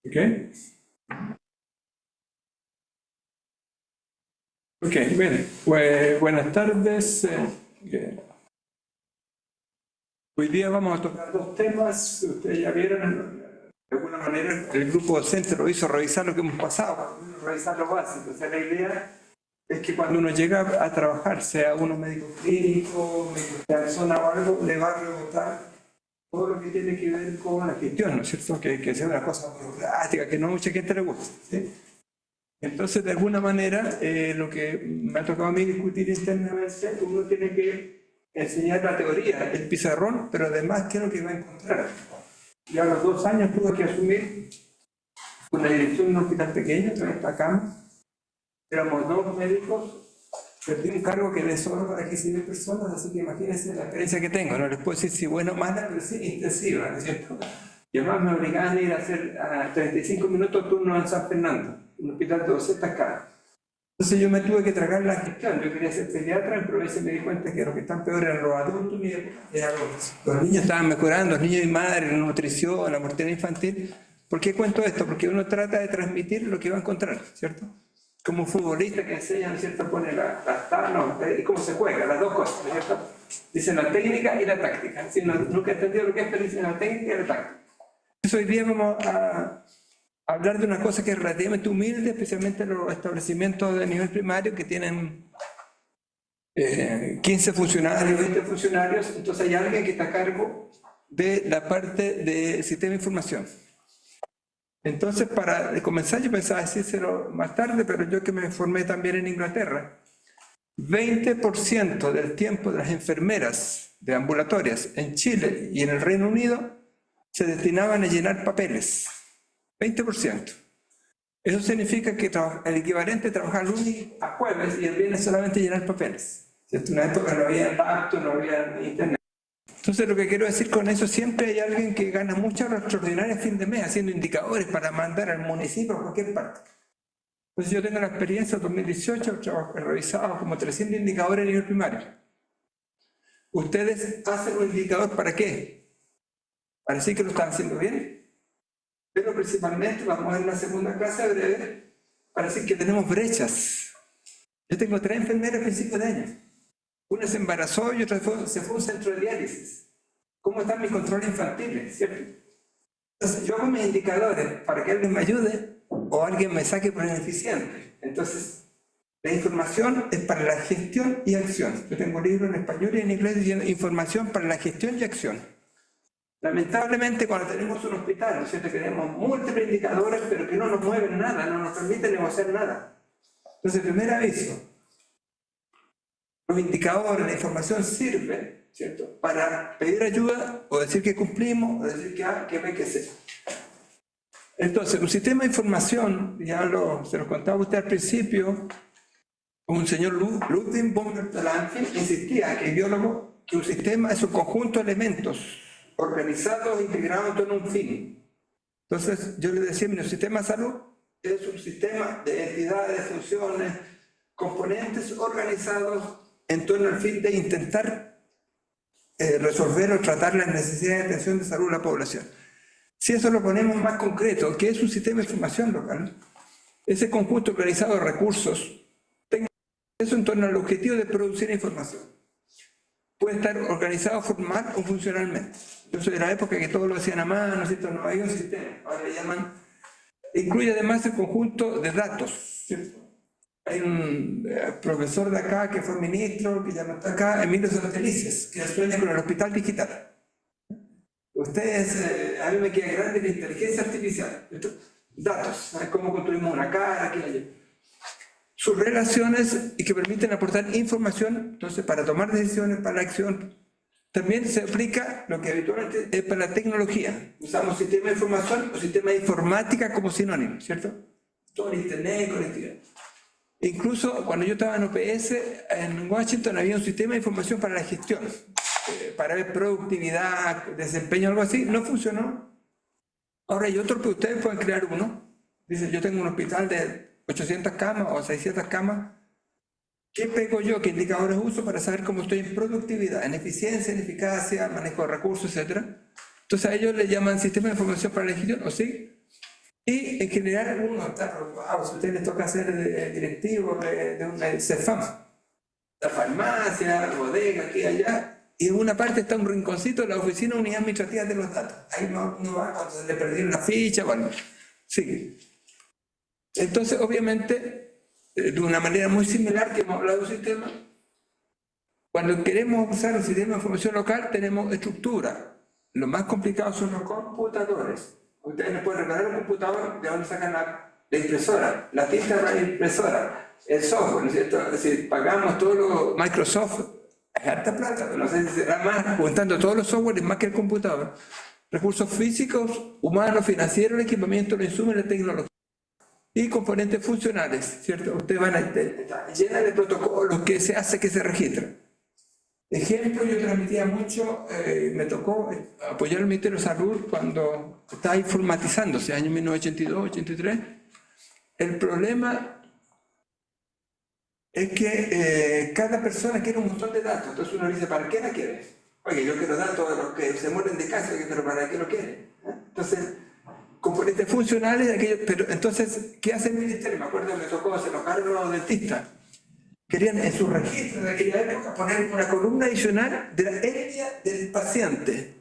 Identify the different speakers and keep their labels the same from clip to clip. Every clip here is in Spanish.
Speaker 1: ¿Ok? Ok, bien. Pues, buenas tardes. Hoy día vamos a tocar dos temas. Ustedes ya vieron, de alguna manera, el grupo docente lo hizo revisar lo que hemos pasado, revisar lo básico. O sea, la idea es que cuando uno llega a trabajar, sea uno médico clínico, médico de persona o algo, le va a rebotar todo lo que tiene que ver con la gestión, ¿no es cierto? Que sea una cosa burocrática, que no a mucha gente le gusta, ¿sí? Entonces, de alguna manera, lo que me ha tocado a mí discutir internamente, uno tiene que enseñar la teoría, el pizarrón, pero además, ¿qué es lo que va a encontrar? Ya a los 2 años tuve que asumir una dirección de un hospital pequeño, en esta cama. Éramos 2 médicos, perdí un cargo que es solo para 15.000 personas, así que imagínense la experiencia que tengo. No les puedo decir si buena o mala, pero sí intensiva, ¿no es cierto? Y además me obligaban a ir a hacer a 35 minutos turno en San Fernando, un hospital de 200 camas. Entonces yo me tuve que tragar la gestión. Yo quería ser pediatra, en provincia me di cuenta que los que están peor eran los adultos y los niños estaban mejorando, los niños y madres, la nutrición, la mortalidad infantil. ¿Por qué cuento esto? Porque uno trata de transmitir lo que va a encontrar, ¿cierto? Como un futbolista que enseña, ¿no es cierto?, pone y cómo se juega, las dos cosas, ¿no es cierto? Dicen la técnica y la táctica. Si nunca he entendido lo que es, pero dicen la técnica y la táctica. Entonces hoy día vamos a hablar de una cosa que es relativamente humilde, especialmente los establecimientos de nivel primario que tienen 15 funcionarios, 20 funcionarios. Entonces hay alguien que está a cargo de la parte de sistema de información. Entonces, para comenzar, yo pensaba decírselo más tarde, pero yo que me formé también en Inglaterra, 20% del tiempo de las enfermeras de ambulatorias en Chile y en el Reino Unido se destinaban a llenar papeles. 20%. Eso significa que el equivalente a trabajar lunes a jueves y el viernes solamente llenar papeles. En una época no había laptop, no había internet. Entonces lo que quiero decir con eso, siempre hay alguien que gana mucha hora extraordinaria a fin de mes haciendo indicadores para mandar al municipio a cualquier parte. Entonces yo tengo la experiencia en 2018, he revisado como 300 indicadores a nivel primario. ¿Ustedes hacen un indicador para qué? ¿Para decir que lo están haciendo bien? Pero principalmente, vamos a ver una segunda clase breve, para decir que tenemos brechas. Yo tengo 3 enfermeras a principios de año. Una se embarazó y otra se fue a un centro de diálisis. ¿Cómo están mis controles infantiles? ¿Cierto? Entonces, yo hago mis indicadores para que alguien me ayude o alguien me saque por ineficiente. Entonces, la información es para la gestión y acción. Yo tengo libros en español y en inglés diciendo información para la gestión y acción. Lamentablemente, cuando tenemos un hospital, ¿no es cierto?, que tenemos múltiples indicadores, pero que no nos mueven nada, no nos permiten negociar nada. Entonces, primer aviso, los indicadores, la información sirve, ¿cierto?, para pedir ayuda o decir que cumplimos o decir que hay que hacer. Entonces, un sistema de información, ya se lo contaba usted al principio, un señor Ludwig von Bertalanffy insistía, que es biólogo, que un sistema es un conjunto de elementos organizados, integrados en torno a un fin. Entonces, yo le decía, mi sistema de salud es un sistema de entidades, funciones, componentes organizados en torno al fin de intentar resolver o tratar las necesidades de atención de salud de la población. Si eso lo ponemos más concreto, ¿qué es un sistema de información local? Ese conjunto organizado de recursos, eso en torno al objetivo de producir información. Puede estar organizado formal o funcionalmente. Yo soy de la época que todos lo hacían a mano, ¿cierto? No hay un sistema, ahora le llaman. Incluye además el conjunto de datos, ¿cierto? Hay un profesor de acá que fue ministro, que ya no está acá, Emilio Santelices, que sueña con el hospital digital. Ustedes, a mí me queda grande la inteligencia artificial, ¿cierto? Datos, ¿sabes cómo construimos una cara, sus relaciones y que permiten aportar información, entonces para tomar decisiones, para la acción. También se aplica lo que habitualmente es para la tecnología. Usamos sistema de información o sistema de informática como sinónimo, ¿cierto? Todo el internet, conectividad. Incluso cuando yo estaba en OPS, en Washington había un sistema de información para la gestión, para ver productividad, desempeño, algo así. No funcionó. Ahora hay otro que ustedes pueden crear uno. Dicen, yo tengo un hospital de 800 camas o 600 camas. ¿Qué pego yo? ¿Qué indicadores uso para saber cómo estoy en productividad, en eficiencia, en eficacia, manejo de recursos, etcétera? Entonces a ellos le llaman sistema de información para la gestión, ¿o sí? Y en general uno está preocupado, si a usted le toca ser directivo de una CEFAM, la farmacia, bodega, aquí y allá, y en una parte está un rinconcito de la oficina de unidad administrativa de los datos. Ahí no va cuando se le perdieron la ficha, bueno, sí. Entonces, obviamente, de una manera muy similar que hemos hablado de un sistema, cuando queremos usar un sistema de información local tenemos estructura. Lo más complicado son los computadores. Ustedes nos pueden regalar un computador de donde sacan la impresora, la tinta de la impresora, el software, ¿no es cierto? Es decir, pagamos todo lo Microsoft, es harta plata, no sé si será más, juntando todos los softwares más que el computador. Recursos físicos, humanos, financieros, el equipamiento, los insumos y la tecnología. Y componentes funcionales, ¿cierto? Ustedes van a llenar de protocolos que se hace que se registren. Ejemplo, yo transmitía mucho, me tocó apoyar al Ministerio de Salud cuando estaba informatizándose, año 1982, 83. El problema es que cada persona quiere un montón de datos, entonces uno dice, ¿para qué la quiere? Oye, yo quiero datos de los que se mueren de cáncer, pero ¿para qué lo quiere? Entonces, componentes funcionales, pero entonces, ¿qué hace el Ministerio? Me acuerdo que me tocó, se enojaron los dentistas. Querían en su registro de aquella época poner una columna adicional de la etnia del paciente.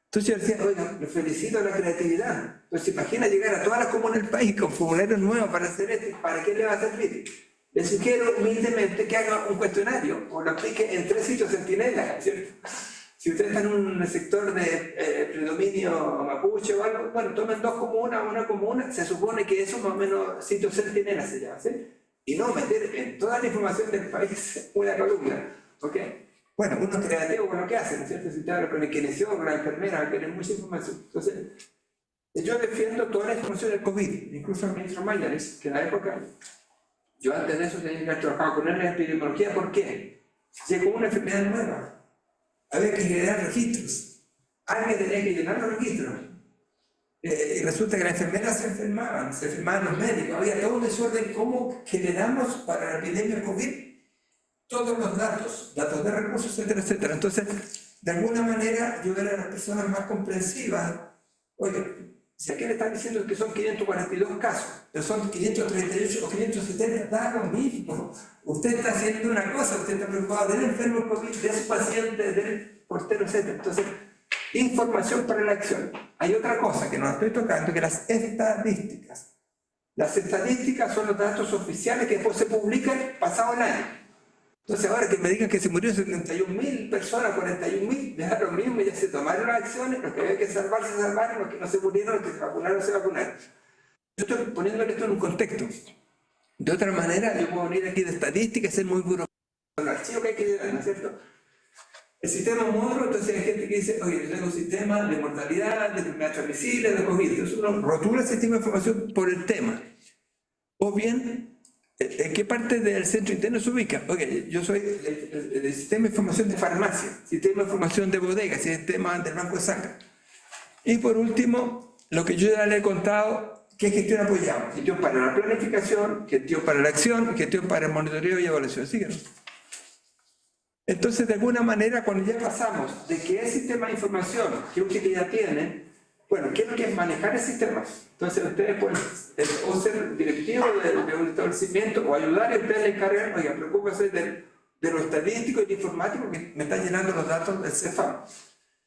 Speaker 1: Entonces yo decía, oiga, me felicito a la creatividad. Entonces imagina llegar a todas las comunas del país con formularios nuevos para hacer esto. ¿Para qué le va a servir? Le sugiero humildemente que haga un cuestionario o lo aplique en 3 sitios centinelas, ¿cierto? Si usted está en un sector de predominio mapuche o algo, bueno, tomen 2 comunas, una comuna, se supone que eso más o menos sitios centinelas se llama, ¿sí? Y no meter en toda la información del país una columna, ¿ok? Bueno, uno es creativo con lo que hace, ¿no es cierto? Si te habla con el kinesiólogo, con la enfermera, tienen mucha información. Entonces, yo defiendo toda la información del COVID, incluso el ministro Mayares, que en la época, yo antes de eso tenía que haber trabajado con él en epidemiología. ¿Por qué? Llegó una enfermedad nueva, había que generar registros, alguien tenía que llenar los registros. Y resulta que las enfermeras se enfermaban los médicos, había todo un desorden. ¿Cómo generamos para la epidemia del COVID todos los datos de recursos, etcétera, etcétera? Entonces, de alguna manera, yo era a las personas más comprensivas. Oye, si aquí le están diciendo que son 542 casos, pero son 538 o 570, da lo mismo. Usted está haciendo una cosa, usted está preocupado del enfermo COVID, de su paciente, del portero, etcétera. Entonces, información para la acción. Hay otra cosa que no estoy tocando, que las estadísticas. Las estadísticas son los datos oficiales que después se publican pasado el año. Entonces ahora que me digan que se murieron 71.000 personas, 41.000, ya lo mismo, ya se tomaron las acciones, los que había que salvar se salvaron, los que no se murieron, los que se vacunaron se vacunaron. Yo estoy poniéndole esto en un contexto. De otra manera, yo puedo venir aquí de estadísticas, ser muy burocrático, con el archivo que hay que llenar, ¿no es cierto? El sistema módulo, entonces hay gente que dice, oye, yo tengo un sistema de mortalidad, de enfermedades transmisibles, de COVID. Entonces uno rotula el sistema de información por el tema. O bien, ¿en qué parte del centro interno se ubica? Oye, yo soy el sistema de información de farmacia, sistema de información de bodega, sistema del banco de sangre. Y por último, lo que yo ya le he contado, ¿qué gestión apoyamos? Gestión para la planificación, gestión para la acción, gestión para el monitoreo y evaluación. Síguenos. Entonces, de alguna manera, cuando ya pasamos de que el sistema de información, ¿qué utilidad tiene? Bueno, ¿qué es lo que es manejar el sistema? Entonces, ustedes pueden o ser directivo de un establecimiento o ayudar, y ustedes le encargan, oiga, preocúpese de lo estadístico y de informático que me están llenando los datos del CEFAM.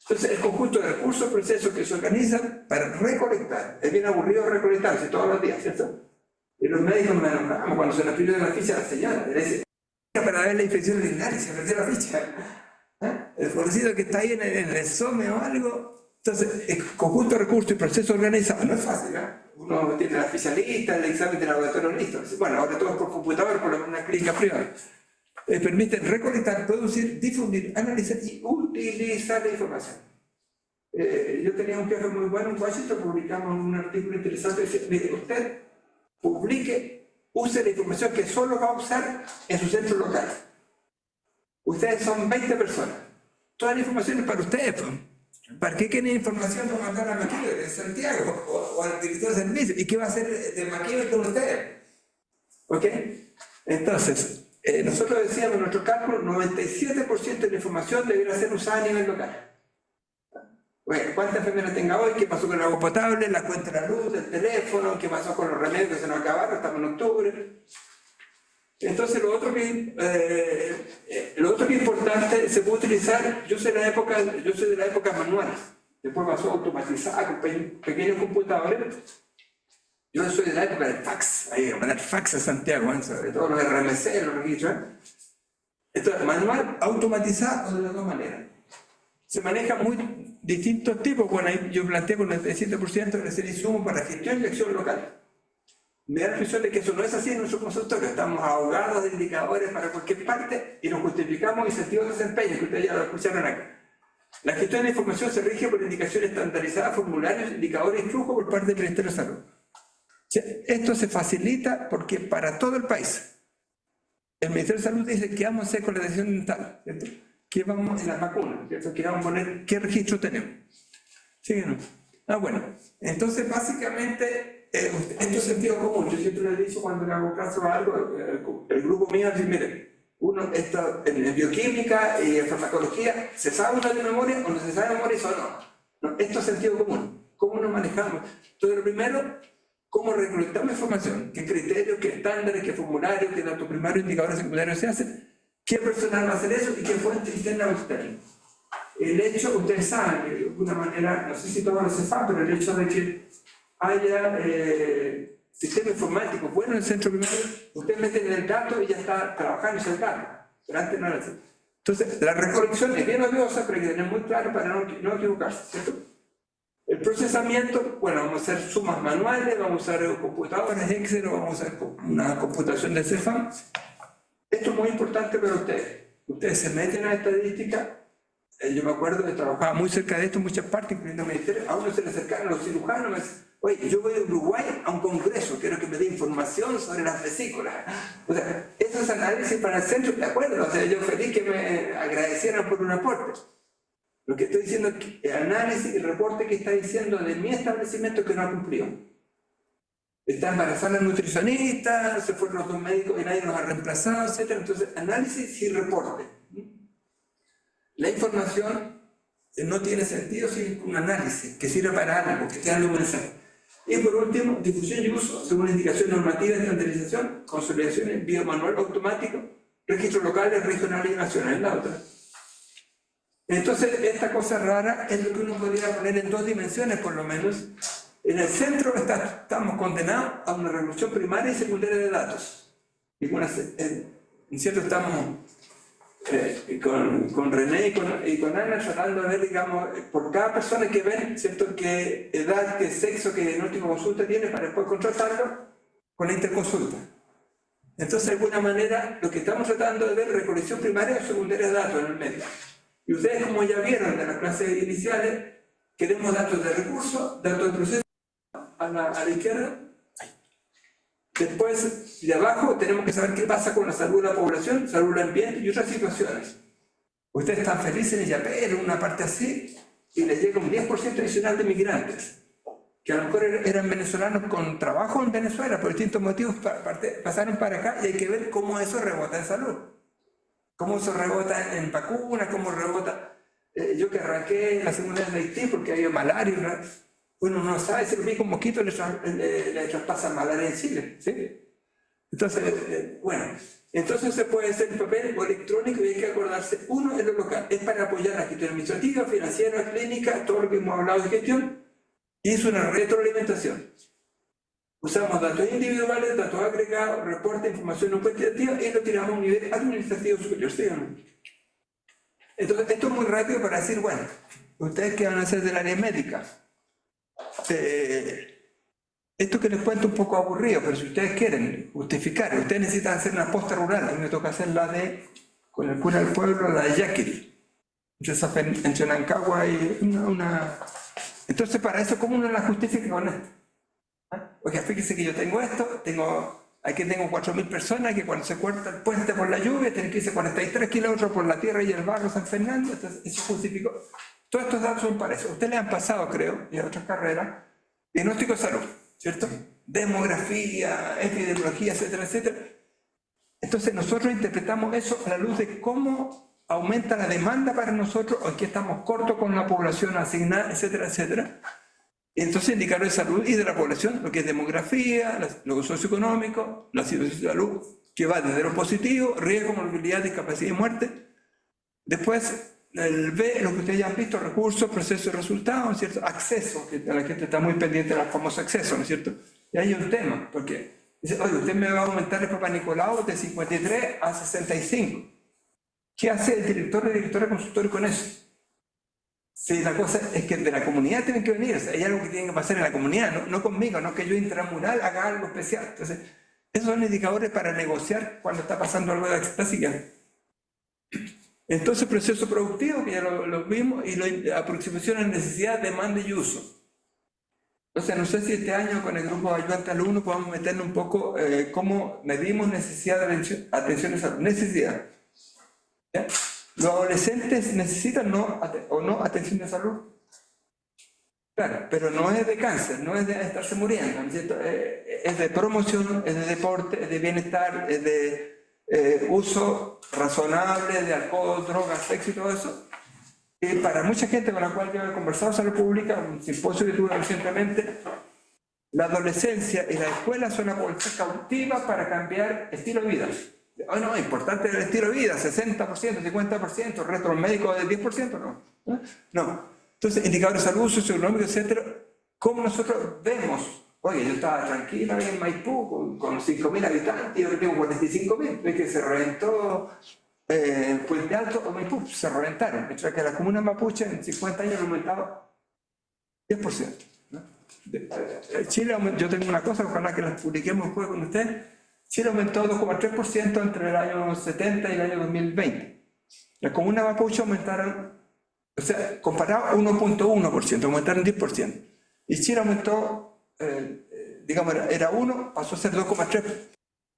Speaker 1: Entonces, el conjunto de recursos, procesos que se organizan para recolectar. Es bien aburrido recolectarse todos los días, ¿cierto? Y los médicos me enojamos cuando se nos pide la ficha a la señora. Le dice, para ver la infección urinaria, se perdió la ficha. El conocido que está ahí en el SOME o algo. Entonces, el conjunto de recursos y procesos organizados no es fácil, ¿eh? Uno tiene la ficha lista, el examen de laboratorio listo. Bueno, ahora todo es por computador, por una clínica privada. Permiten recolectar, producir, difundir, analizar y utilizar la información. Yo tenía un jefe muy bueno en Washington, publicamos un artículo interesante que decía, mire, usted publique, use la información que solo va a usar en su centro local. Ustedes son 20 personas. Toda la información es para ustedes. ¿Para qué quieren información para mandar a McKeever de Santiago o al director de servicio? ¿Y qué va a hacer de McKeever con ustedes? ¿Ok? Entonces, nosotros decíamos en nuestro cálculo, 97% de la información debería ser usada a nivel local. Bueno, ¿cuántas enfermeras tenga hoy? ¿Qué pasó con el agua potable? La cuenta de la luz, el teléfono, ¿qué pasó con los remedios que se nos acabaron? Estamos en octubre. Entonces lo otro que es importante, se puede utilizar, yo soy de la época manual, después pasó a automatizar con pequeños computadores. Yo soy de la época del fax, ahí a mandar fax a Santiago, sobre todo los RMC, los registros. Entonces, manual, automatizado o de las dos maneras. Se maneja muy distintos tipos. Bueno, ahí yo planteo con el 7% de ser insumo para gestión y acción local. Me da la impresión de que eso no es así en nuestro consultorio. Estamos ahogados de indicadores para cualquier parte y nos justificamos incentivos de desempeño, que ustedes ya lo escucharon acá. La gestión de la información se rige por indicaciones estandarizadas, formularios, indicadores y flujos por parte del Ministerio de Salud. Esto se facilita porque para todo el país, el Ministerio de Salud dice que vamos a hacer con la decisión dental, ¿cierto? ¿Qué vamos en las vacunas? ¿Cierto? ¿Qué vamos a poner? ¿Qué registro tenemos? ¿Sí o no? Bueno, entonces básicamente esto es sentido común. Yo siempre le he dicho cuando le hago caso a algo, el grupo mío dice, mire, uno está en bioquímica y en farmacología, ¿se sabe uno de memoria o no se sabe de memoria eso o no? Esto es sentido común. ¿Cómo nos manejamos? Entonces lo primero, ¿cómo recolectamos información? ¿Qué criterios, qué estándares, qué formularios, qué datos primarios, indicadores secundarios se hacen? ¿Qué personal va a hacer eso y qué fuente interna va a estar? El hecho, ustedes saben, de alguna manera, no sé si todos lo sepan, pero el hecho de que haya sistema informático bueno en el centro primario, ustedes meten el dato y ya está trabajando ese dato. Pero antes no era así. Entonces, la recolección es bien odiosa, pero hay que tener muy claro para no equivocarse, ¿cierto? El procesamiento, bueno, vamos a hacer sumas manuales, vamos a usar computadoras Excel, vamos a usar una computación de CEFAM. Esto es muy importante para ustedes. Ustedes se meten a estadística. Yo me acuerdo que trabajaba muy cerca de esto en muchas partes, incluyendo el ministerio. A uno se le acercaron los cirujanos y me decían, oye, yo voy de Uruguay a un congreso, quiero que me dé información sobre las vesículas. O sea, eso es análisis para el centro, de acuerdo. O sea, yo feliz que me agradecieran por un aporte. Lo que estoy diciendo es que el análisis y el reporte que está diciendo de mi establecimiento que no ha cumplido. Está embarazada la nutricionista, se fueron los dos médicos y nadie nos ha reemplazado, etc. Entonces, análisis y reporte. La información no tiene sentido sin un análisis que sirva para algo, que tenga un mensaje. Y por último, difusión y uso según indicación normativa de estandarización, consolidación en envío manual automático, registros locales, regionales y nacionales, la otra. Entonces, esta cosa rara es lo que uno podría poner en dos dimensiones, por lo menos. En el centro estamos condenados a una revolución primaria y secundaria de datos. Y en cierto estamos con René y con Ana tratando de ver, digamos, por cada persona que ven, ¿cierto?, qué edad, qué sexo, qué diagnóstico consulta tiene para después contratarlo con la interconsulta. Entonces, de alguna manera, lo que estamos tratando de ver es recolección primaria o secundaria de datos en el medio. Y ustedes, como ya vieron de las clases iniciales, queremos datos de recursos, datos de proceso a la izquierda. Después, de abajo, tenemos que saber qué pasa con la salud de la población, salud del ambiente y otras situaciones. Ustedes están felices en Yapé, en una parte así, y les llega un 10% adicional de migrantes, que a lo mejor eran venezolanos con trabajo en Venezuela, por distintos motivos pasaron para acá, y hay que ver cómo eso rebota en salud. Cómo eso rebota en vacunas, cómo rebota... yo que arranqué la segunda vez de Haití porque había malaria, uno no sabe si el mismo mosquito le traspasa malaria en Chile, ¿sí? Entonces, bueno, entonces se puede hacer en papel o electrónico y hay que acordarse, uno es lo local, es para apoyar la gestión administrativa, financiera, clínica, todo lo que hemos hablado de gestión, y es una retroalimentación. Usamos datos individuales, datos agregados, reporte, información no cuantitativa y lo tiramos a un nivel administrativo superior, ¿sí o no? Entonces, esto es muy rápido para decir, bueno, ustedes que van a hacer del área médica, esto que les cuento un poco aburrido, pero si ustedes quieren justificar, ustedes necesitan hacer una posta rural, a mí me toca hacer la de, con el cura del pueblo, la de Yaquil, entre Nancagua y una... Entonces, para eso, ¿cómo uno la justifica con esto? Oiga, fíjese que yo tengo esto, aquí tengo 4.000 personas que cuando se corta el puente por la lluvia tienen que irse 43 kilómetros por la tierra y el barro San Fernando, entonces eso justificó. Todos estos datos son para eso. Ustedes le han pasado, creo, y a otras carreras, diagnóstico de salud, ¿cierto? Demografía, epidemiología, etcétera, etcétera. Entonces nosotros interpretamos eso a la luz de cómo aumenta la demanda para nosotros o en qué estamos cortos con la población asignada, etcétera, etcétera. Entonces, indicadores de salud y de la población, lo que es demografía, lo socioeconómico, la situación de salud, que va desde lo positivo, riesgo, morbilidad, discapacidad y muerte. Después, el B, lo que ustedes ya han visto, recursos, procesos y resultados, ¿no es cierto? Acceso, que la gente está muy pendiente del famoso acceso, ¿no es cierto? Y hay un tema, porque dice, oye, usted me va a aumentar el Papá Nicolau de 53 a 65. ¿Qué hace el director y directora consultorio con eso? Sí, la cosa es que de la comunidad tienen que venir, o sea, hay algo que tiene que pasar en la comunidad, no conmigo, no que yo intramural haga algo especial. Entonces, esos son indicadores para negociar cuando está pasando algo de básica. Entonces, proceso productivo, que ya lo vimos, y la aproximación a necesidad, demanda y uso. Entonces, no sé si este año con el grupo de ayudantes alumnos podemos meternos un poco cómo medimos necesidad de atención a salud. Necesidad. ¿Ya? ¿Los adolescentes necesitan o no atención de salud? Claro, pero no es de cáncer, no es de estarse muriendo, ¿no es cierto? Es de promoción, es de deporte, es de bienestar, es de uso razonable de alcohol, drogas, sexo y todo eso. Y para mucha gente con la cual yo he conversado en salud pública, un simposio que tuve recientemente, la adolescencia y la escuela son una población cautiva para cambiar estilo de vida. Oh, no, importante el estilo de vida, 60%, 50%, el resto de los médicos del 10%, no. No. Entonces, indicadores de salud, socioeconómicos, etcétera, ¿cómo nosotros vemos? Oye, yo estaba tranquila en Maipú con 5.000 habitantes y ahora tengo 45.000, ves que se reventó Puente Alto o Maipú, se reventaron. Mientras que la comuna mapuche en 50 años ha aumentado 10%. ¿No? Chile, yo tengo una cosa, ojalá que las publiquemos después con ustedes. Chile aumentó 2,3% entre el año 70 y el año 2020. Las comunas mapuche aumentaron, o sea, comparado 1,1%, aumentaron 10%. Y Chile aumentó, digamos, era 1, pasó a ser 2,3%.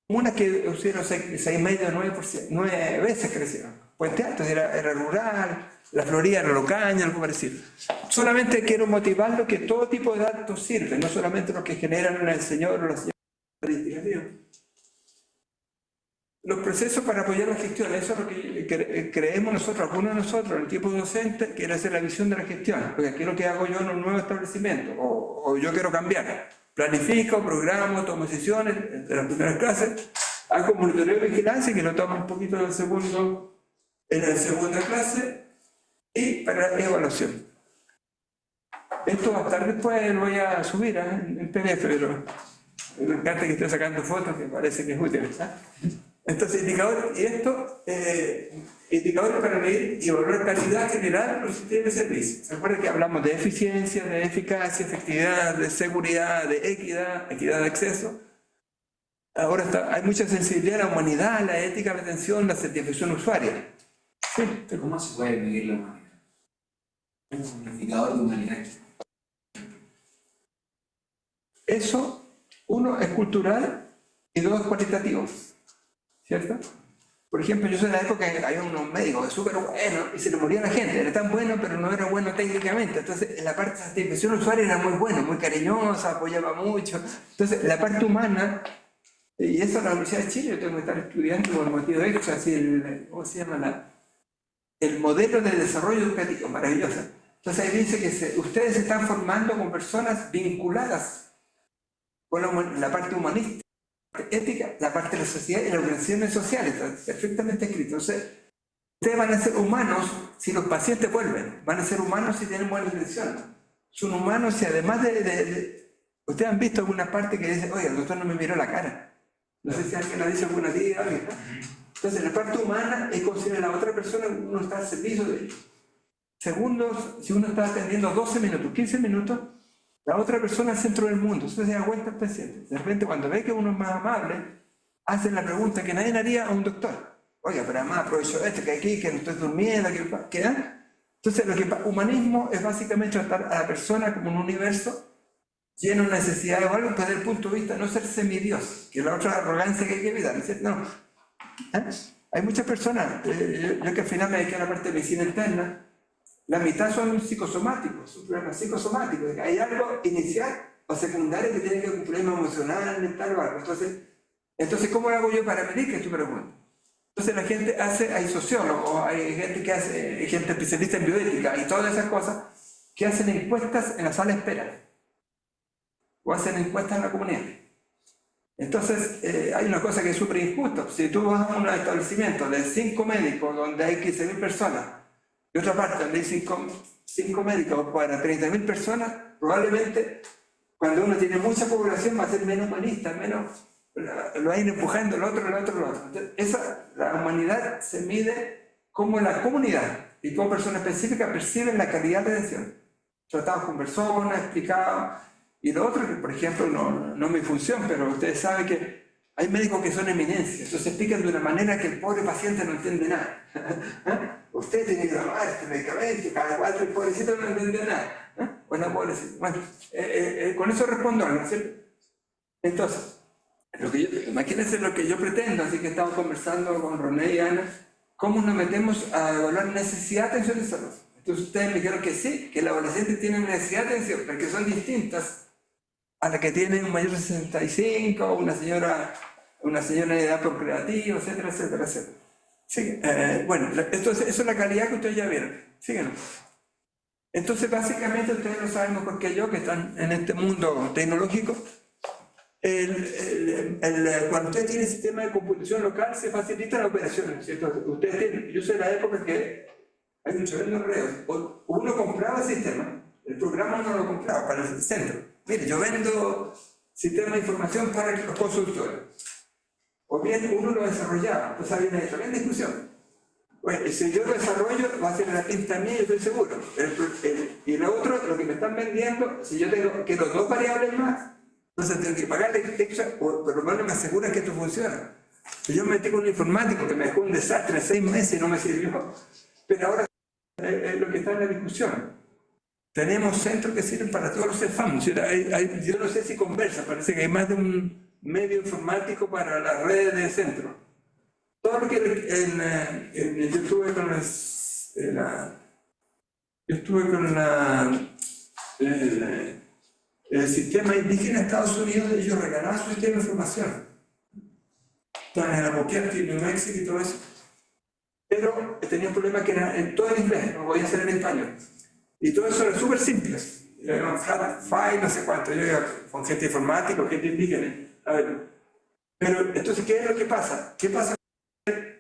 Speaker 1: Comunas que hicieron 6,5%, 9 veces crecieron. Puente Alto era rural, la Florida era locaña, algo parecido. Solamente quiero motivarlo que todo tipo de datos sirven, no solamente los que generan el señor o la señora investigativa. Los procesos para apoyar la gestión, eso es lo que creemos nosotros, algunos de nosotros, el equipo docente, quiere hacer la visión de la gestión, porque aquí es lo que hago yo en un nuevo establecimiento, o yo quiero cambiar. Planifico, programo, tomo decisiones de las primeras clases, hago monitoreo de vigilancia, que lo tomo un poquito en la segunda clase, y para evaluación. Esto va a estar después, lo voy a subir en PDF, pero me encanta que esté sacando fotos, que parece que es útil. Entonces, indicadores para medir y evaluar calidad general de los sistemas de servicio. ¿Se acuerdan que hablamos de eficiencia, de eficacia, efectividad, de seguridad, de equidad de acceso? Ahora hay mucha sensibilidad a la humanidad, la ética, la atención, la satisfacción usuaria.
Speaker 2: Sí. ¿Cómo se puede medir la humanidad? Un indicador de humanidad.
Speaker 1: Eso, uno, es cultural y dos, es cualitativo. ¿Cierto? Por ejemplo, yo soy de la época que había unos médicos súper buenos y se le moría la gente, era tan bueno pero no era bueno técnicamente. Entonces, la parte de satisfacción usuaria era muy buena, muy cariñosa, apoyaba mucho. Entonces, la parte humana, y eso en la Universidad de Chile, yo tengo que estar estudiando por motivo de hecho, así ¿cómo se llama? El modelo de desarrollo educativo, maravilloso. Entonces, ahí dice que ustedes se están formando con personas vinculadas con la parte humanista, ética, la parte de la sociedad y las organizaciones sociales, está perfectamente escrito. Entonces, ustedes van a ser humanos si los pacientes vuelven, van a ser humanos si tienen buena intención. Son humanos si además ustedes han visto alguna parte que dice, oye, el doctor no me miró la cara. No sé si alguien la dice alguna día, alguien, ¿no? Entonces, la parte humana es considerar a la otra persona, uno está al servicio de ellos. Segundos, si uno está atendiendo 12 minutos, 15 minutos, la otra persona es el centro del mundo. Eso se da cuenta el paciente. De repente, cuando ve que uno es más amable, hacen la pregunta que nadie haría a un doctor. Oiga, pero además aprovecho que aquí, que no estoy durmiendo, que Entonces, humanismo es básicamente tratar a la persona como un universo lleno de necesidades o algo, desde el punto de vista de no ser semidios, que es la otra arrogancia que hay que evitar. ¿No? Hay muchas personas, yo que al final me dediqué a la parte de medicina interna, la mitad son psicosomáticos, son problemas psicosomáticos. Hay algo inicial o secundario que tiene que ver con un problema emocional, mental o algo. Entonces, ¿cómo lo hago yo para medir? Que es tu pregunta. Entonces la gente hace, hay sociólogos, hay gente que hace, hay gente especialista en bioética y todas esas cosas, que hacen encuestas en la sala de espera o hacen encuestas en la comunidad. Entonces hay una cosa que es súper injusta. Si tú vas a un establecimiento de 5 médicos donde hay 15.000 personas y otra parte donde hay 5 médicos para 30.000 personas, probablemente cuando uno tiene mucha población va a ser menos humanista, menos, lo va a ir empujando el otro. Entonces, la humanidad se mide como la comunidad y como personas específicas perciben la calidad de atención. Tratados con personas, explicados. Y lo otro, que por ejemplo no es mi función, pero ustedes saben que hay médicos que son eminencias, entonces explican de una manera que el pobre paciente no entiende nada. Usted tiene que tomar este medicamento, cada 4 el pobrecito no entiende nada. Bueno, pobrecito. Bueno, con eso respondo, ¿no es cierto? Entonces, imagínense lo que yo pretendo, así que estamos conversando con René y Ana, cómo nos metemos a evaluar necesidad de atención de salud. Entonces ustedes me dijeron que sí, que el adolescente tiene necesidad de atención, pero que son distintas a la que tiene un mayor de 65, una señora en edad procreativa, etcétera. Sí, bueno, entonces eso es la calidad que ustedes ya vieron. Síguenos. Entonces, básicamente, ustedes lo saben mejor que yo, que están en este mundo tecnológico. Cuando usted tiene sistema de computación local, se facilitan las operaciones, ¿cierto? Ustedes tienen, yo sé de la época que hay un tremendo enredo. Uno compraba el sistema, el programa no lo compraba para el centro. Mire, yo vendo sistema de información para los consultores. O bien uno lo desarrollaba, pues había una tremenda discusión. Bueno, si yo lo desarrollo, va a ser la pinta mía, yo estoy seguro. Y lo otro, lo que me están vendiendo, si yo tengo que los 2 variables más, entonces tengo que pagarle extra, o por lo menos me aseguran que esto funciona. Yo me metí con un informático que me dejó un desastre 6 meses y no me sirvió. Pero ahora es lo que está en la discusión. Tenemos centros que sirven para todos los CEFAM. Yo no sé si conversa, parece que hay más de un medio informático para las redes de centro. Todo lo que yo estuve con el sistema indígena de Estados Unidos, ellos regalaban su sistema de información. Estaban en Albuquerque, New Mexico y todo eso. Pero tenía un problema que era en todo en inglés, no podía ser en español. Y todo eso era súper simple. Era flat file, no sé cuánto. Yo iba con gente informática, gente indígena. A ver. Pero entonces, ¿qué es lo que pasa? ¿Qué pasa?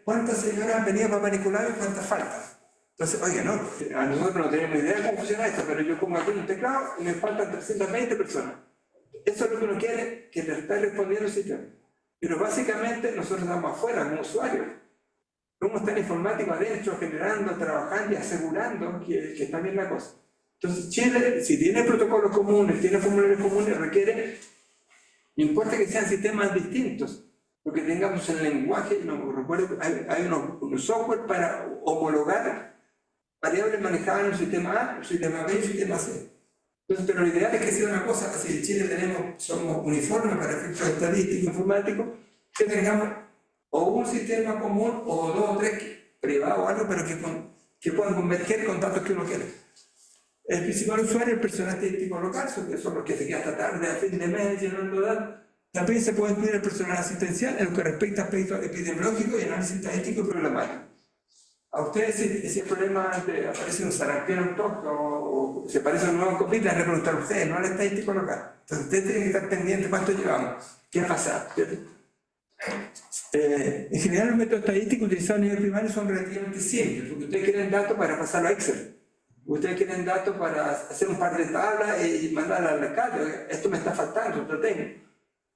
Speaker 1: ¿Cuántas señoras han venido para manipular y cuántas faltan? Entonces, oye, no, a nosotros no tenemos idea de cómo funciona esto, pero yo pongo aquí un teclado y me faltan 320 personas. Eso es lo que uno quiere, que le está respondiendo el sistema. Pero básicamente nosotros estamos afuera como usuarios. ¿Cómo está el informático adentro, generando, trabajando y asegurando que está bien la cosa? Entonces Chile, si tiene protocolos comunes, tiene formularios comunes, requiere, no importa que sean sistemas distintos, porque tengamos el lenguaje, no recuerdo, hay unos software para homologar variables manejadas en un sistema A, un sistema B y un sistema C. Entonces, pero lo ideal es que sea una cosa, si en Chile somos uniformes para efectos estadísticos, informáticos, que tengamos o un sistema común o 2 o 3 privados o algo, pero que puedan converger con datos que uno quiere. El principal usuario es el personal estadístico local, que son los que se quedan hasta tarde, a fin de mes, llenando datos. También se puede incluir el personal asistencial en lo que respecta a aspectos epidemiológicos y análisis estadístico y problemático. A ustedes, si el problema aparece un sarampión en toque o se parece a un nuevo COVID, les van a preguntar a ustedes, no al estadístico local. Entonces, ustedes tienen que estar pendientes cuánto llevamos, qué ha pasado. En general, los métodos estadísticos utilizados a nivel primario son relativamente simples, porque ustedes quieren datos para pasarlo a Excel. Ustedes quieren datos para hacer un par de tablas y mandar al alcalde. Esto me está faltando, lo tengo.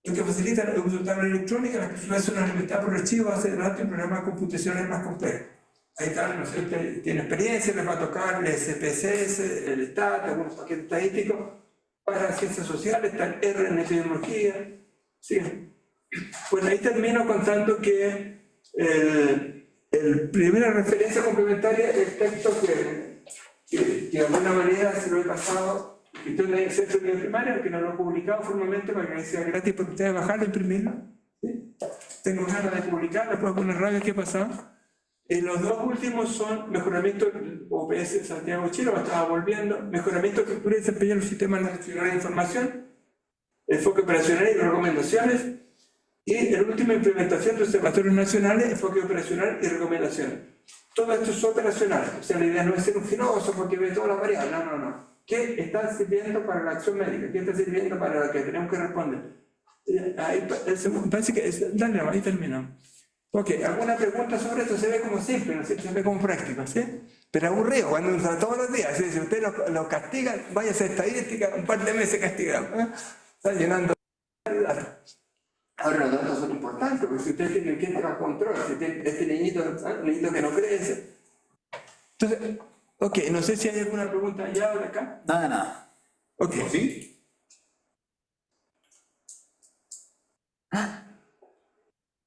Speaker 1: Lo que facilita el uso de tablas electrónicas, las que suelen ser alimentadas por archivos, hace datos en programas computacionales más complejos. Ahí está, no sé, usted tiene experiencia, les va a tocar el SPSS, el STAT, algunos paquetes estadísticos para ciencias sociales, está el R en epidemiología. ¿Sí? Bueno, ahí termino contando que el primera referencia complementaria es el texto que de alguna manera se lo he pasado, que estoy en el centro de nivel primario, que no lo he publicado formalmente para que sea gratis para ustedes bajarlo, imprimirlo. ¿Sí? Tengo ganas de publicarlo, después poner rabia qué ha pasado. Los 2 últimos son mejoramiento OPS de Santiago de Chile, me estaba volviendo, mejoramiento de estructura y desempeño de los sistemas nacionales de información, enfoque operacional y recomendaciones, Y la última implementación de observatorios nacionales, enfoque operacional y recomendaciones. Todo esto es operacional, o sea, la idea no es ser un filósofo que ve todas las variables, no, no, no. ¿Qué está sirviendo para la acción médica? ¿Qué está sirviendo para lo que tenemos que responder? Ahí parece que, dale, ahí terminamos. Ok, ¿alguna pregunta sobre esto? Se ve como simple, ¿no? Se ve como práctico, ¿sí? Pero aburrido, cuando uno todos los días, ¿sí? Si usted lo castiga, vaya a hacer estadística, un par de meses castigado, ¿eh? Está llenando de datos. Ahora los datos son importantes, porque si usted tiene que entrar a control, si tiene este niñito, un niñito que no crece. Entonces, ok, no sé si hay alguna pregunta allá o acá.
Speaker 3: Nada.
Speaker 1: Ok.
Speaker 3: ¿Sí?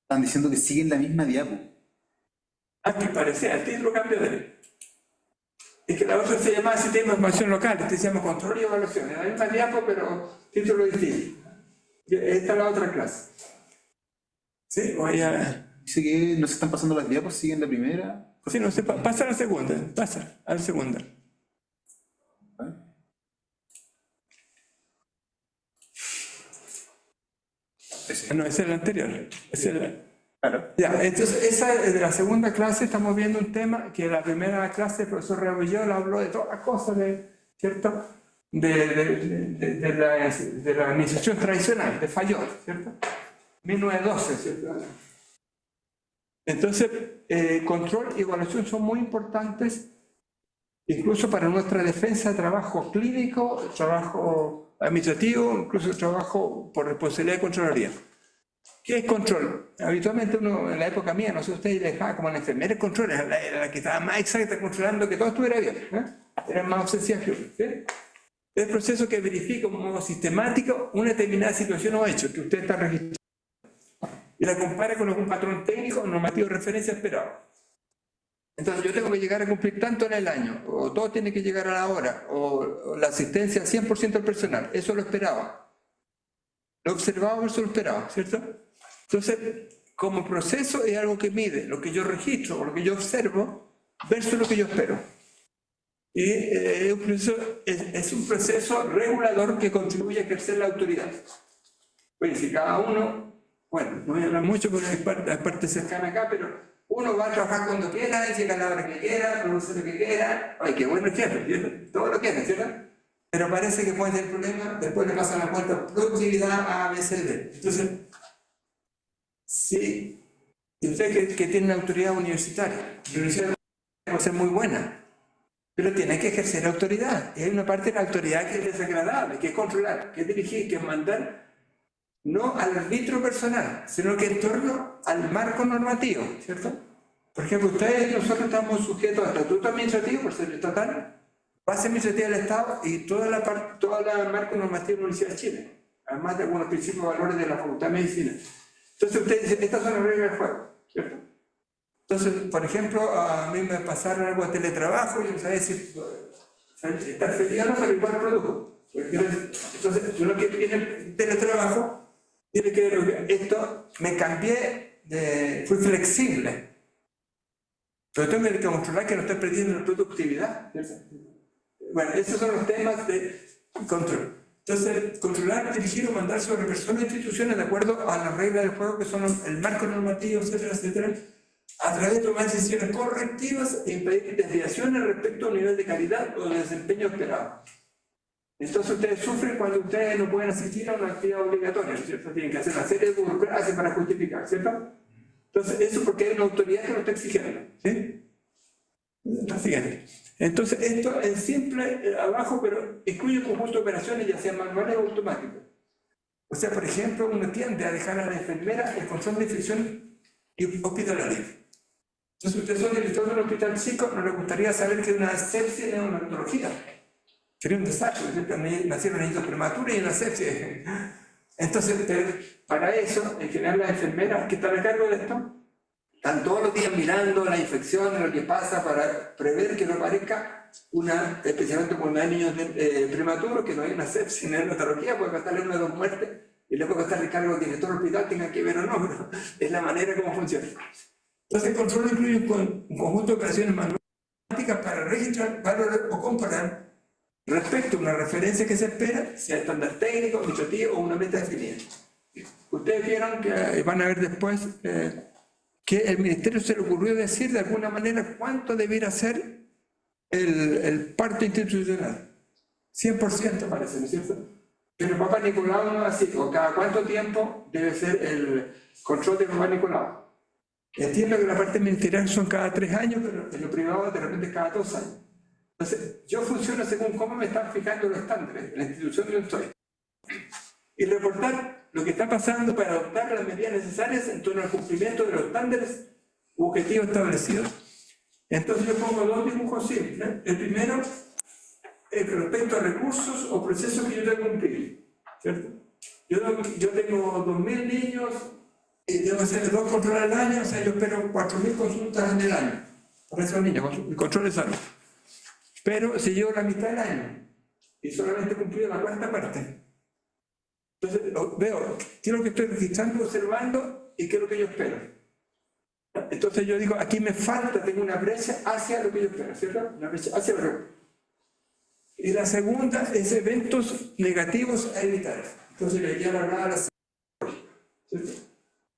Speaker 3: Están diciendo que siguen la misma diapo.
Speaker 1: Aquí parecía, el título cambia de... Es que la otra se llama Sistema de Información Local, este se llama Control y Evaluación. Es la misma diapo, pero título distinto. Esta es la otra clase. Sí, voy a...
Speaker 3: Dice que no se están pasando las diapos, siguen la primera.
Speaker 1: Sí, no sé, pasa a la segunda, pasa a la segunda. No, esa es la anterior. Esa es la...
Speaker 3: Claro.
Speaker 1: Ya, entonces, esa es de la segunda clase, estamos viendo un tema que la primera clase el profesor Rebolledo habló de todas las cosas, ¿cierto? De la administración tradicional, de Fayot, ¿cierto? 1912, ¿cierto? Entonces, control y evaluación son muy importantes, incluso para nuestra defensa de trabajo clínico, trabajo administrativo, incluso trabajo por responsabilidad de Contraloría. ¿Qué es control? Habitualmente uno, en la época mía, no sé, usted dejaba como la enfermera el control, era la que estaba más exacta controlando que todo estuviera bien, ¿eh? Era más obsesiva que uno, ¿sí? Es el proceso que verifica de un modo sistemático una determinada situación o hecho que usted está registrando y la compara con algún patrón técnico o normativo de referencia esperado. Entonces yo tengo que llegar a cumplir tanto en el año, o todo tiene que llegar a la hora, o la asistencia al 100% del personal, eso lo esperaba. Lo observaba versus lo esperaba, ¿cierto? Entonces, como proceso es algo que mide lo que yo registro o lo que yo observo versus lo que yo espero. Y es un proceso regulador que contribuye a ejercer la autoridad. Oye, si cada uno, bueno, no voy a hablar mucho porque hay parte cercana acá, pero uno va a trabajar cuando quiera, llega a la hora que quiera, produce lo que quiera. Ay, qué bueno jefe, ¿cierto? Todo lo quiere, ¿cierto? Pero parece que puede tener problema, después le pasan la cuenta productividad a ABCD. Entonces, si usted que tiene una autoridad universitaria, la universidad puede ser muy buena, pero tiene que ejercer autoridad. Y hay una parte de la autoridad que es desagradable, que es controlar, que es dirigir, que es mandar, no al arbitrio personal, sino que en torno al marco normativo, ¿cierto? Por ejemplo, ustedes y nosotros estamos sujetos al estatuto administrativo por ser estatal, base administrativa del Estado y toda la marco normativo de la Universidad de Chile, además de algunos principios y valores de la Facultad de Medicina. Entonces ustedes dicen, estas son las reglas del juego, ¿cierto? Entonces, por ejemplo, a mí me pasaron algo de teletrabajo y yo sabía si estar feliz o no, pero igual produjo. Entonces, uno que tiene teletrabajo tiene que ver esto, me cambié, fui flexible, pero tengo que controlar que no estoy perdiendo la productividad. Bueno, esos son los temas de control. Entonces, controlar, dirigir o mandar sobre personas e instituciones de acuerdo a las reglas del juego que son el marco normativo, etcétera, etcétera, a través de tomar decisiones correctivas e impedir desviaciones respecto a un nivel de calidad o de desempeño esperado. Entonces ustedes sufren cuando ustedes no pueden asistir a una actividad obligatoria, ¿cierto? Tienen que hacer una serie de burocracias para justificar, ¿cierto? Entonces eso porque hay una autoridad que lo está exigiendo, ¿sí? La siguiente. Entonces esto es simple abajo, pero incluye un conjunto de operaciones ya sean manuales o automáticas. O sea, por ejemplo, uno tiende a dejar a la enfermera el control de infección hospitalaria. Entonces ustedes son director de un hospital chico, no les gustaría saber que una sepsis es una neonatología. Sería un desastre, nacieron niños prematuros y una sepsis. Entonces, para eso, en general las enfermeras que están a cargo de esto, están todos los días mirando la infección, lo que pasa para prever que no aparezca especialmente cuando hay niños prematuros, que no hay una sepsis en la neonatología, puede costarle una o dos muertes, y luego costarle cargo al director del hospital, tenga que ver o no, pero es la manera como funciona. Entonces, el control incluye un conjunto de operaciones manuales para registrar, valorar o comparar respecto a una referencia que se espera, sea estándar técnico, administrativo o una meta definida. ustedes vieron que van a ver después que el ministerio se le ocurrió decir de alguna manera cuánto debiera ser el parto institucional. 100% parece, ¿no es cierto? Pero Papá Nicolau no es así, o cada cuánto tiempo debe ser el control de Papá Nicolau. Entiendo que la parte ministerial son cada 3 años, pero en lo privado de repente cada 2 años. Entonces, yo funciono según cómo me están fijando los estándares, la institución donde estoy. Y reportar lo que está pasando para adoptar las medidas necesarias en torno al cumplimiento de los estándares u objetivos establecidos. Entonces yo pongo 2 dibujos simples. El primero respecto a recursos o procesos que yo tengo que cumplir, ¿cierto? Yo tengo 2.000 niños y debo hacer 2 controles al año, o sea, yo espero 4.000 consultas en el año para esos niños, control de salud. Pero si llevo la mitad del año y solamente he cumplido la 4ª parte, entonces veo qué es lo que estoy registrando, observando y qué es lo que yo espero. Entonces yo digo, aquí me falta, tengo una brecha hacia lo que yo espero, ¿cierto? Una brecha hacia lo que... Y la segunda es eventos negativos a evitar. Entonces le ya hablaba a la... ¿cierto?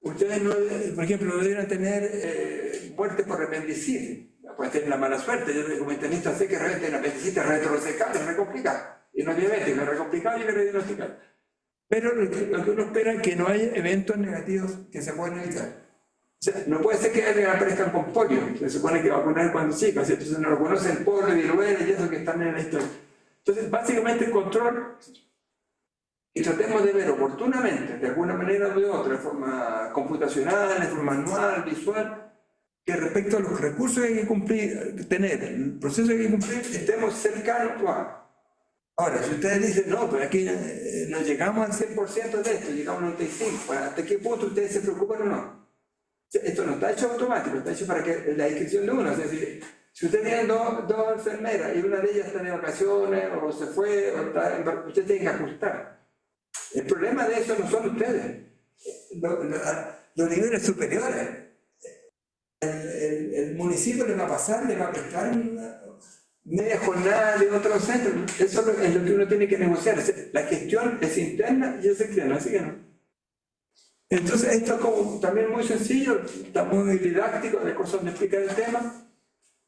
Speaker 1: Ustedes, no, por ejemplo, no deberían tener muerte por apendicitis. Pueden tener la mala suerte. Yo como internista sé que realmente la apendicitis es retrosecable, es re complicado. Y no es diabético, es re complicado y es re diagnosticado. Pero lo que uno espera es que no haya eventos negativos que se puedan evitar. O sea, no puede ser que alguien aparezcan con polio. Se supone que va a poner cuando chicos, entonces no lo conocen, polio, viruela y eso que están en la historia. Entonces, básicamente el control, y tratemos de ver oportunamente, de alguna manera o de otra, de forma computacional, de forma manual, visual, que respecto a los recursos que hay que cumplir, tener, el proceso que hay que cumplir, estemos cercanos a... Ahora, si ustedes dicen, no, pero aquí no llegamos al 100% de esto, llegamos al 95%, ¿hasta qué punto ustedes se preocupan o no? Esto no está hecho automático, está hecho para que la inscripción de uno, es decir, si usted tiene dos enfermeras y una de ellas está de vacaciones o se fue, o está, usted tiene que ajustar. El problema de eso no son ustedes, los niveles superiores. El municipio le va a pasar, le va a prestar una media jornada de otro centro. Eso es lo que uno tiene que negociar. La gestión es interna y es externa, así que no. Entonces esto es como también muy sencillo, está muy didáctico, de cosas donde explicar el tema.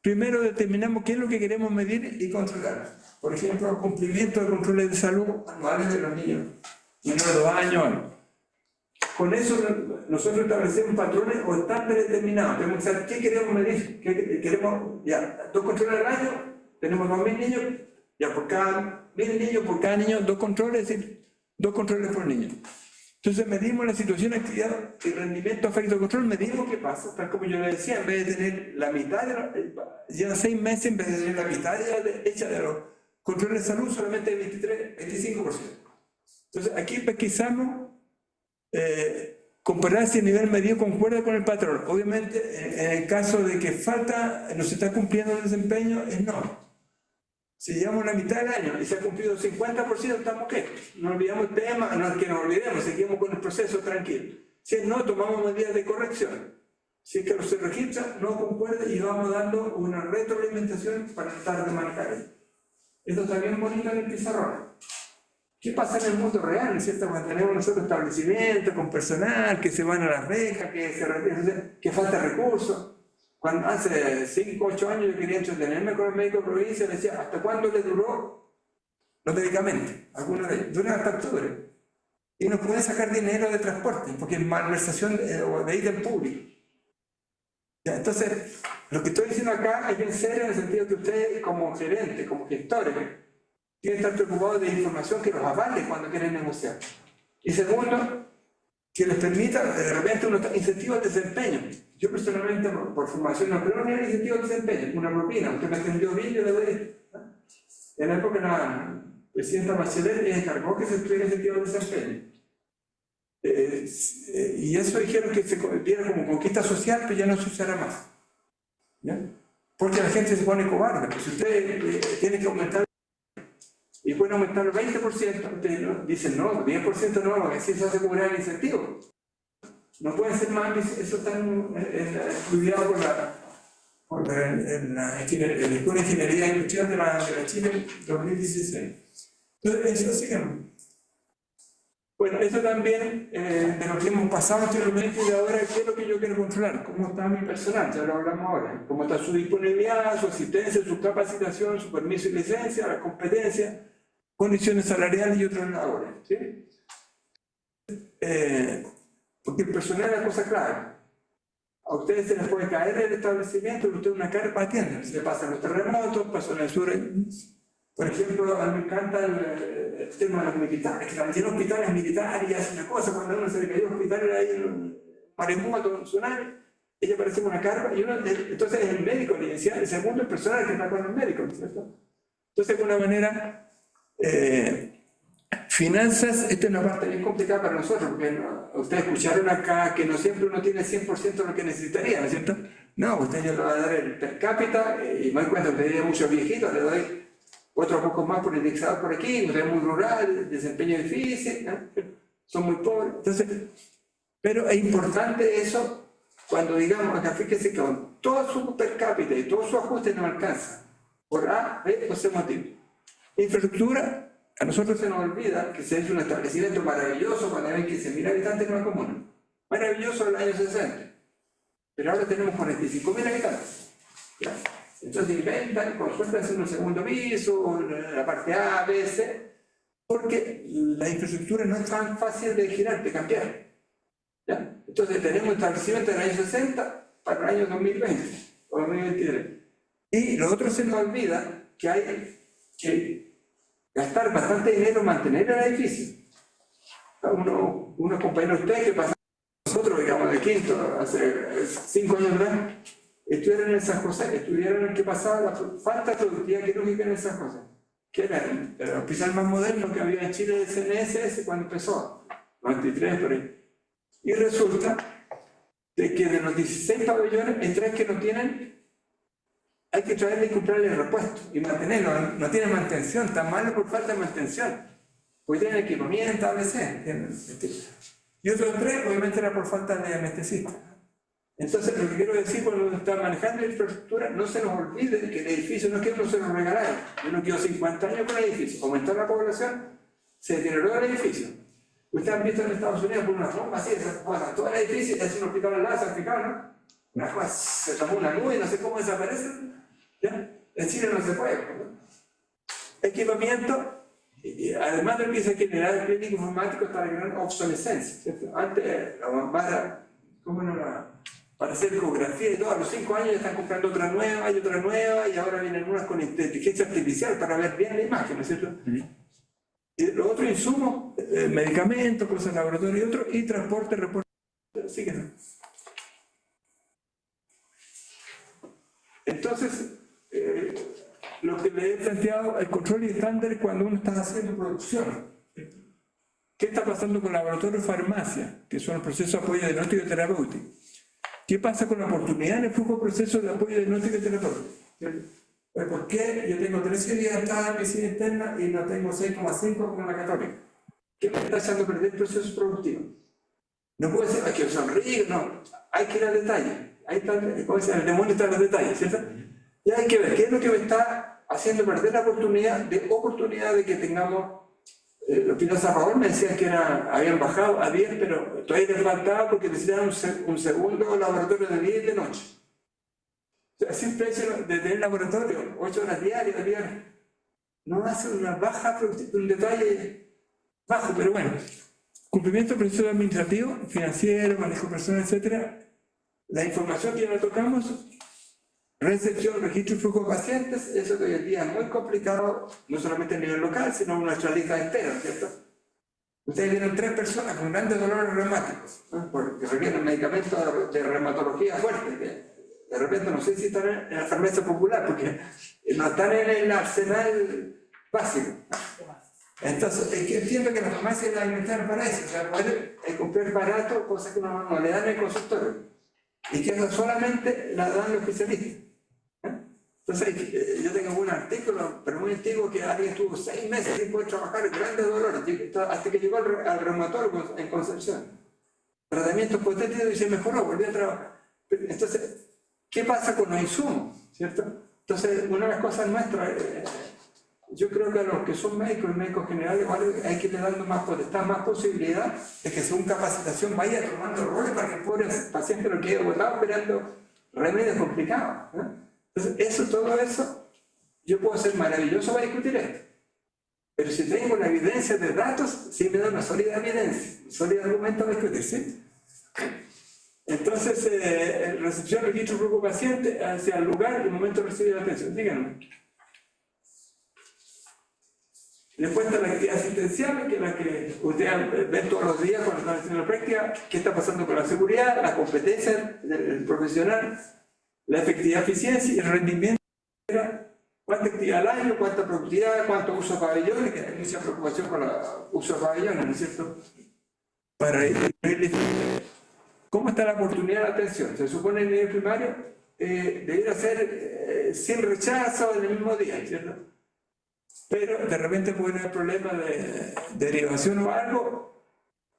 Speaker 1: Primero determinamos qué es lo que queremos medir y controlar. Por ejemplo, el cumplimiento de controles de salud anuales de los niños, menores de 2 años. Con eso nosotros establecemos patrones o estándares determinados. Tenemos que saber qué queremos medir. Queremos, ya, 2 controles al año, tenemos 2.000 niños, ya por cada 1.000 niños, por cada niño 2 controles, es decir, 2 controles por niño. Entonces medimos la situación, actividad y rendimiento, efecto de control, medimos qué pasa, tal como yo le decía, en vez de tener la mitad, llevan 6 meses, en vez de tener la mitad hecha de los controles de salud, solamente el 25%. Entonces aquí pesquisamos, comparar si el nivel medido concuerda con el patrón. Obviamente, en el caso de que falta, no se está cumpliendo el desempeño, es no. Si llevamos la mitad del año y se ha cumplido el 50%, estamos ok. No olvidamos el tema, no es que nos olvidemos, seguimos con el proceso tranquilo. Si no, tomamos medidas de corrección. Si es que no se registra, no concuerda y vamos dando una retroalimentación para tratar de manejar eso. Esto está bien bonito en el pizarrón. ¿Qué pasa en el mundo real? ¿Cierto? Cuando tenemos nosotros establecimientos con personal que se van a las rejas, que falta recursos. Cuando hace 5 o 8 años yo quería entretenerme con el médico de provincia, le decía, ¿hasta cuándo le duró los medicamentos? Algunos de ellos duran hasta octubre. Y no pueden sacar dinero de transporte, porque es malversación de ítem público. Ya, entonces, lo que estoy diciendo acá es bien serio en el sentido que ustedes, como gerentes, como gestores, tienen que estar preocupados de información que los avale cuando quieren negociar. Y segundo, que les permita de repente unos incentivos de desempeño. Yo personalmente, por formación, no creo en incentivos de desempeño, una propina. Usted me atendió bien, yo le doy. En la época la presidenta Bachelet le encargó que se estuviera incentivos de desempeño. Y eso dijeron que se viera como conquista social, pero ya no se usará más. ¿Ya? Porque la gente se pone cobarde. Pues si usted tiene que aumentar y pueden aumentar el 20%, ustedes dicen no, 10% no, porque así se hace cobrar el incentivo. No pueden ser más, eso está estudiado por la Escuela de Ingeniería Industrial de la Chile 2016. Entonces, eso sí que no. Bueno, eso también de lo que hemos pasado anteriormente y de ahora, ¿qué es lo que yo quiero controlar? ¿Cómo está mi personal? Ya lo hablamos ahora. ¿Cómo está su disponibilidad, su asistencia, su capacitación, su permiso y licencia, la competencia, condiciones salariales y otras labores? ¿Sí? Porque el personal es la cosa clave. A ustedes se les puede caer el establecimiento, usted una carpa atiende. Se le pasan los terremotos, pasó en el sur. Por ejemplo, a mí me encanta el tema de los militares, que tiene hospitales militares y hace una cosa. Cuando uno se le cayó un hospital ahí en un maremoto, un tsunami, ella aparece con una carpa y uno, entonces es el médico, el segundo el personal que está con el médico, ¿cierto? Entonces, de alguna manera, finanzas, esta es una parte bien complicada para nosotros, porque ustedes escucharon acá que no siempre uno tiene 100% de lo que necesitaría, ¿no es cierto? No, usted yo le va a dar el per cápita y me doy cuenta que tenía muchos viejitos, le doy otros pocos más por indexados por aquí, usted es muy rural, desempeño difícil, ¿no? Son muy pobres. Entonces, pero es importante eso cuando digamos, acá fíjese que con todo su per cápita y todo su ajuste no alcanza, por A, B o C motivo. Infraestructura. A nosotros se nos olvida que se hizo un establecimiento maravilloso cuando había 15.000 habitantes en una comuna. Maravilloso en el año 60. Pero ahora tenemos 45.000 habitantes. ¿Ya? Entonces inventan, con suerte hacen un segundo piso, la parte A, B, C, porque la infraestructura no es tan fácil de girar, de cambiar. ¿Ya? Entonces tenemos establecimiento en el año 60 para el año 2020 o 2023. Y lo otro se nos olvida que hay que gastar bastante dinero en mantener el edificio. Unos compañeros de ustedes que pasaron nosotros, digamos, de quinto, hace 5 años atrás, estudiaron en San José, estudiaron el que pasaba la falta de productividad quirúrgica en el San José, que era el hospital más moderno que había en Chile del CNSS cuando empezó, 93 por ahí. Y resulta de que de los 16 pabellones, en 3 que no tienen, hay que traerle y comprarle el repuesto y mantenerlo, no tiene mantención, tan malo por falta de mantención. Pues tienen equipamiento, ABC. Y otros 3, obviamente, era por falta de anestesista. Entonces, lo que quiero decir cuando uno está manejando la infraestructura, no se nos olvide que el edificio no es que uno se lo regalara. Uno quedó 50 años con el edificio, aumentó la población, se deterioró el edificio. Ustedes han visto en Estados Unidos por una bomba así, se pasa todo el edificio y es un hospital al lado, africano. Una cosa, se tomó una nube, no sé cómo desaparece. ¿Ya? En Chile no se puede, ¿no? Equipamiento, y además del que se generar el clínico informático está la gran obsolescencia, ¿cierto? Antes la bombada, ¿cómo no la? Para hacer ecografía y todo, a los 5 años ya están comprando otra nueva y otra nueva y ahora vienen unas con inteligencia artificial para ver bien la imagen, ¿no es cierto? Y los otros insumos, medicamentos, cosas de laboratorio y otros, y transporte, reporte, así que no. Entonces, lo que le he planteado, el control y estándares cuando uno está haciendo producción. ¿Qué está pasando con laboratorios de farmacia, que son el proceso de apoyo diagnóstico y terapéutico? ¿Qué pasa con la oportunidad en el flujo de procesos de apoyo diagnóstico y terapéutico? ¿Por qué yo tengo 13 días de entrada en medicina interna y no tengo 6,5 como en la católica? ¿Qué me está haciendo perder el proceso productivo? No puede ser, hay que sonreír, no, hay que ir al detalle. Ahí está, como decía, el demonio está en los detalles, ¿cierto? Y hay que ver qué es lo que me está haciendo perder la oportunidad de que tengamos. Los pilotos a favor me decían que habían bajado a 10, pero todavía les faltaba porque necesitaban un segundo laboratorio de 10 de noche. O sea, simple hecho de tener laboratorio, 8 horas diarias, no hace una baja productividad, un detalle bajo, pero bueno. Cumplimiento del proceso administrativo, financiero, manejo personal, etc. La información que ya no tocamos, recepción, registro y flujo de pacientes, eso que hoy en día es muy complicado, no solamente a nivel local, sino en nuestra lista de espera, ¿cierto? Ustedes tienen 3 personas con grandes dolores reumáticos, ¿no? Porque requieren medicamentos de reumatología fuerte, que de repente no sé si están en la farmacia popular, porque no están en el arsenal básico. Entonces, es que entiendo que la farmacia la inventaron para eso, o sea, poder comprar barato, cosas que no le dan en el consultorio, y que eso solamente la dan los especialistas. Entonces, yo tengo un artículo, pero muy antiguo, que alguien estuvo 6 meses sin poder trabajar, grandes dolores, hasta que llegó al reumatólogo en Concepción. Tratamientos hipotéticos y se mejoró, volvió a trabajar. Entonces, ¿qué pasa con los insumos? ¿Cierto? Entonces, una de las cosas nuestras, yo creo que a los que son médicos generales, igual hay que ir dando más potestad, más posibilidad de que según capacitación vaya tomando roles para que el pobre paciente no quede botado esperando remedios complicados. Entonces, todo eso, yo puedo ser maravilloso para discutir esto. Pero si tengo la evidencia de datos, sí me da una sólida evidencia, un sólido argumento para discutir, ¿sí? Entonces, recepción, registro, grupo paciente, hacia el lugar y el momento de recibir la atención. Díganme. Después está la actividad asistencial, que es la que ustedes ven todos los días cuando están haciendo la práctica, qué está pasando con la seguridad, la competencia del profesional, la efectividad, eficiencia y el rendimiento. ¿Cuánta actividad al año? ¿Cuánta productividad? ¿Cuánto uso de pabellones? Que hay mucha preocupación con el uso de pabellones, ¿no es cierto? Para ir. ¿Cómo está la oportunidad de atención? Se supone en el nivel primario debería ser sin rechazo en el mismo día, ¿cierto? Pero de repente puede haber problemas de derivación o algo.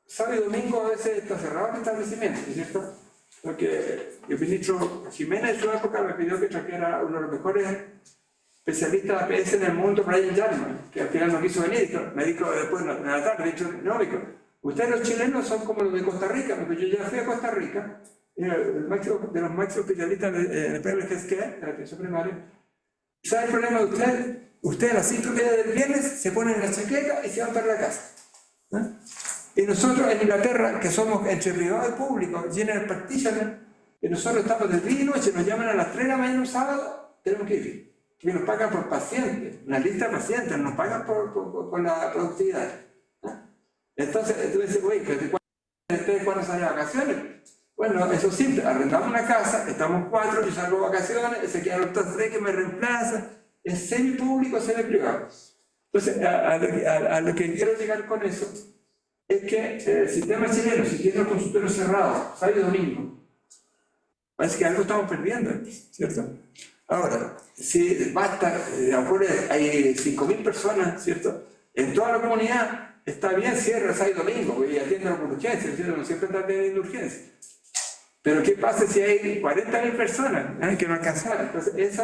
Speaker 1: Sábado y domingo a veces está cerrado el establecimiento, ¿cierto? Porque el ministro Jiménez en su época me pidió que trajera uno de los mejores especialistas de APS en el mundo, Brian Jarman, que al final no quiso venir. Me dijo después en la tarde, me dijo, no, dijo, ustedes los chilenos son como los de Costa Rica, porque yo ya fui a Costa Rica, de los máximos especialistas de PLGSK, de la atención primaria. ¿Sabe el problema de ustedes? Ustedes a las 5:30 del viernes se ponen la chaqueta y se van para la casa. Y nosotros en Inglaterra, que somos entre privado y público, General Practitioner, y nosotros estamos del día y noche, nos llaman a las 3 de la mañana un sábado, tenemos que ir. Porque nos pagan por pacientes, una lista de pacientes, nos pagan por la productividad. Entonces, tú dices, oye, ¿cuándo salen de vacaciones? Bueno, eso es simple, arrendamos una casa, estamos 4, yo salgo de vacaciones, se quedan otros 3 que me reemplazan, es semi-público, semi-privado. Entonces, a lo que quiero llegar con eso es que el sistema chileno, si tiene los consultorios cerrados, sábado y domingo, parece que algo estamos perdiendo, ¿cierto? Ahora, si basta, hay 5.000 personas, ¿cierto? En toda la comunidad está bien, cierra sábado y domingo y atienden por urgencia, ¿cierto? No siempre están teniendo urgencia. Pero ¿qué pasa si hay 40.000 personas que no alcanzaron? Entonces,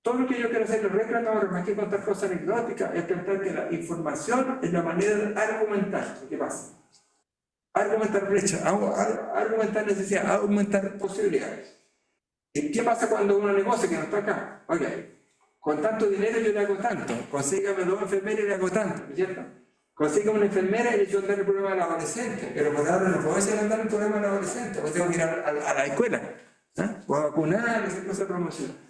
Speaker 1: todo lo que yo quiero hacer en el reclamo, más que contar cosas anecdóticas, es pensar que la información es la manera de argumentar. ¿Qué pasa? Argumentar brecha, argumentar necesidad, argumentar posibilidades. ¿Y qué pasa cuando uno negocia que no está acá? Oye, con tanto dinero yo le hago tanto, consígame 2 enfermeras y le hago tanto, ¿no es cierto? Consígame una enfermera y le echo a andar el problema del adolescente, pero por ahora no puedo echar a andar el problema del adolescente, porque tengo que ir a la escuela, o a vacunar, hacer cosas de promoción.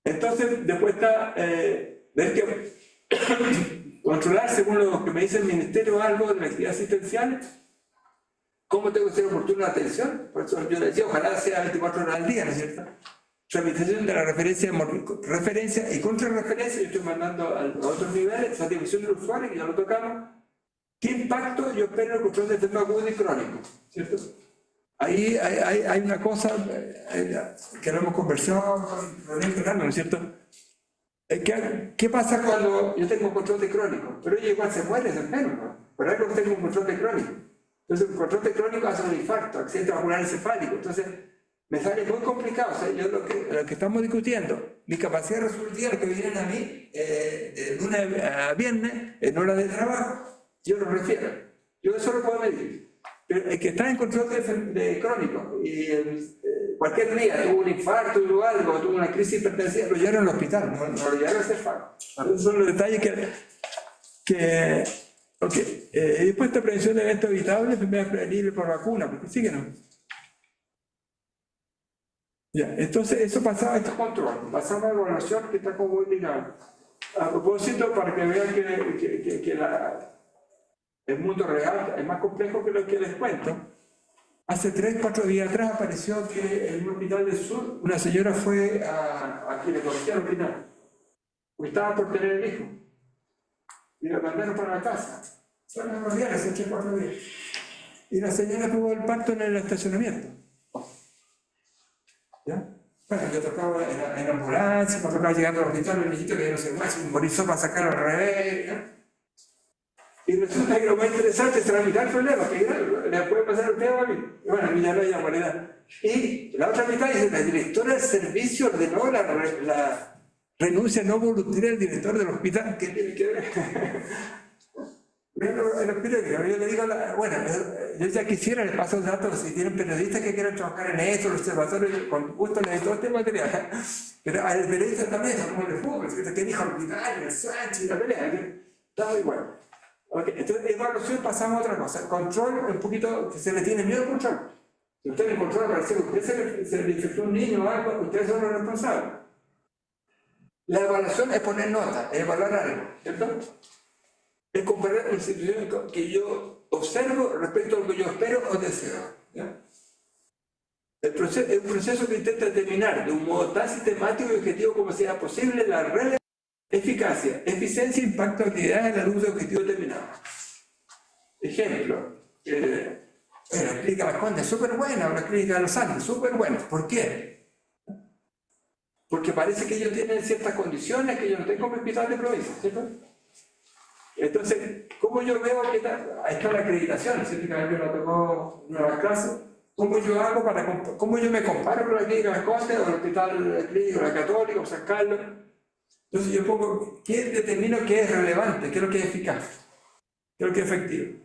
Speaker 1: Entonces, después está ver que controlar, según lo que me dice el ministerio, algo de la actividad asistencial. ¿Cómo tengo que ser oportuna atención? Por eso yo le decía, ojalá sea 24 horas al día, ¿no es cierto? Tramitación de la referencia y contrarreferencia, yo estoy mandando a otros niveles, satisfacción del usuario, que ya lo tocamos. ¿Qué impacto yo espero en el control de enfermo agudo y crónico? ¿Cierto? Ahí hay una cosa que lo hemos conversado con René Fernando, ¿no es cierto? ¿Qué pasa cuando yo tengo un control de crónico? Pero ella igual se muere, se enferma, ¿no? Por algo tengo un control de crónico. Entonces, el control de crónico hace un infarto, accidente vascular encefálico. Entonces, me sale muy complicado. O sea, yo lo que estamos discutiendo, mi capacidad resolutiva, lo que vienen a mí, de lunes a viernes, en horas de trabajo, yo lo refiero. Yo eso lo puedo medir. Pero el que está en control de crónico y cualquier día tuvo un infarto, tuvo algo, tuvo una crisis hipertensiva, lo llevaron al hospital, no lo llevaron a CEFAM. Esos son los detalles que okay. Después esta prevención de eventos evitables, enfermedades prevenibles por vacuna, porque sí que no. Ya, entonces eso pasaba a este control, pasaba a la evaluación que está como muy ligado. A propósito, para que vean que el mundo real es más complejo que lo que les cuento. Hace 3-4 días atrás apareció que en un hospital del sur una señora fue a ginecología al hospital. Estaba por tener el hijo. Y la mandaron para la casa. Son unos días, hace 3-4 días. Y la señora tuvo el parto en el estacionamiento. ¿Ya? Bueno, yo tocaba en ambulancia, me tocaba llegando al hospital, el niñito que no se mueve, se memorizó para sacarlo al revés. ¿Ya? Y resulta que lo más interesante es tramitar el problema, que le puede pasar a usted o a mí. Y bueno, a mí ya no hay abuelidad. Y la otra mitad dice, la directora del servicio ordenó renuncia no voluntaria al director del hospital. ¿Qué tiene que ver? Bueno, el hospital, yo le digo, bueno, yo ya quisiera, le paso los datos, si tienen periodistas que quieran trabajar en eso, los observatorios, con gusto les doy todo este material. Pero al periodista también, como el fútbol, ¿qué dijo el hospital, el Sánchez, la pelea? Todo igual. Okay, entonces, evaluación, pasamos a otra cosa. Control, un poquito, que se le tiene miedo al control. Si usted le controla, parece que usted se le infectó un niño o algo, ustedes son los responsables. La evaluación es poner nota, es evaluar algo, ¿cierto? Es comparar la institución que yo observo respecto a lo que yo espero o deseo. ¿Ya? Es un proceso que intenta determinar de un modo tan sistemático y objetivo como sea posible la relevancia, eficacia, eficiencia e impacto de actividades en la luz de objetivos determinados. Ejemplo, la clínica Las Condes es súper buena, o la clínica de Los Andes súper buena. ¿Por qué? Porque parece que ellos tienen ciertas condiciones que yo no tengo como hospital de provincia, ¿cierto? Entonces, ¿cómo yo veo que ahí está la acreditación? ¿Cierto? Que a mí me tocó en una clase. ¿Cómo yo hago cómo yo me comparo con la clínica Las Condes o el hospital clínico, la Católica o San Carlos? Entonces yo pongo, ¿qué determino qué es relevante? ¿Qué es lo que es eficaz? ¿Qué es lo que es efectivo?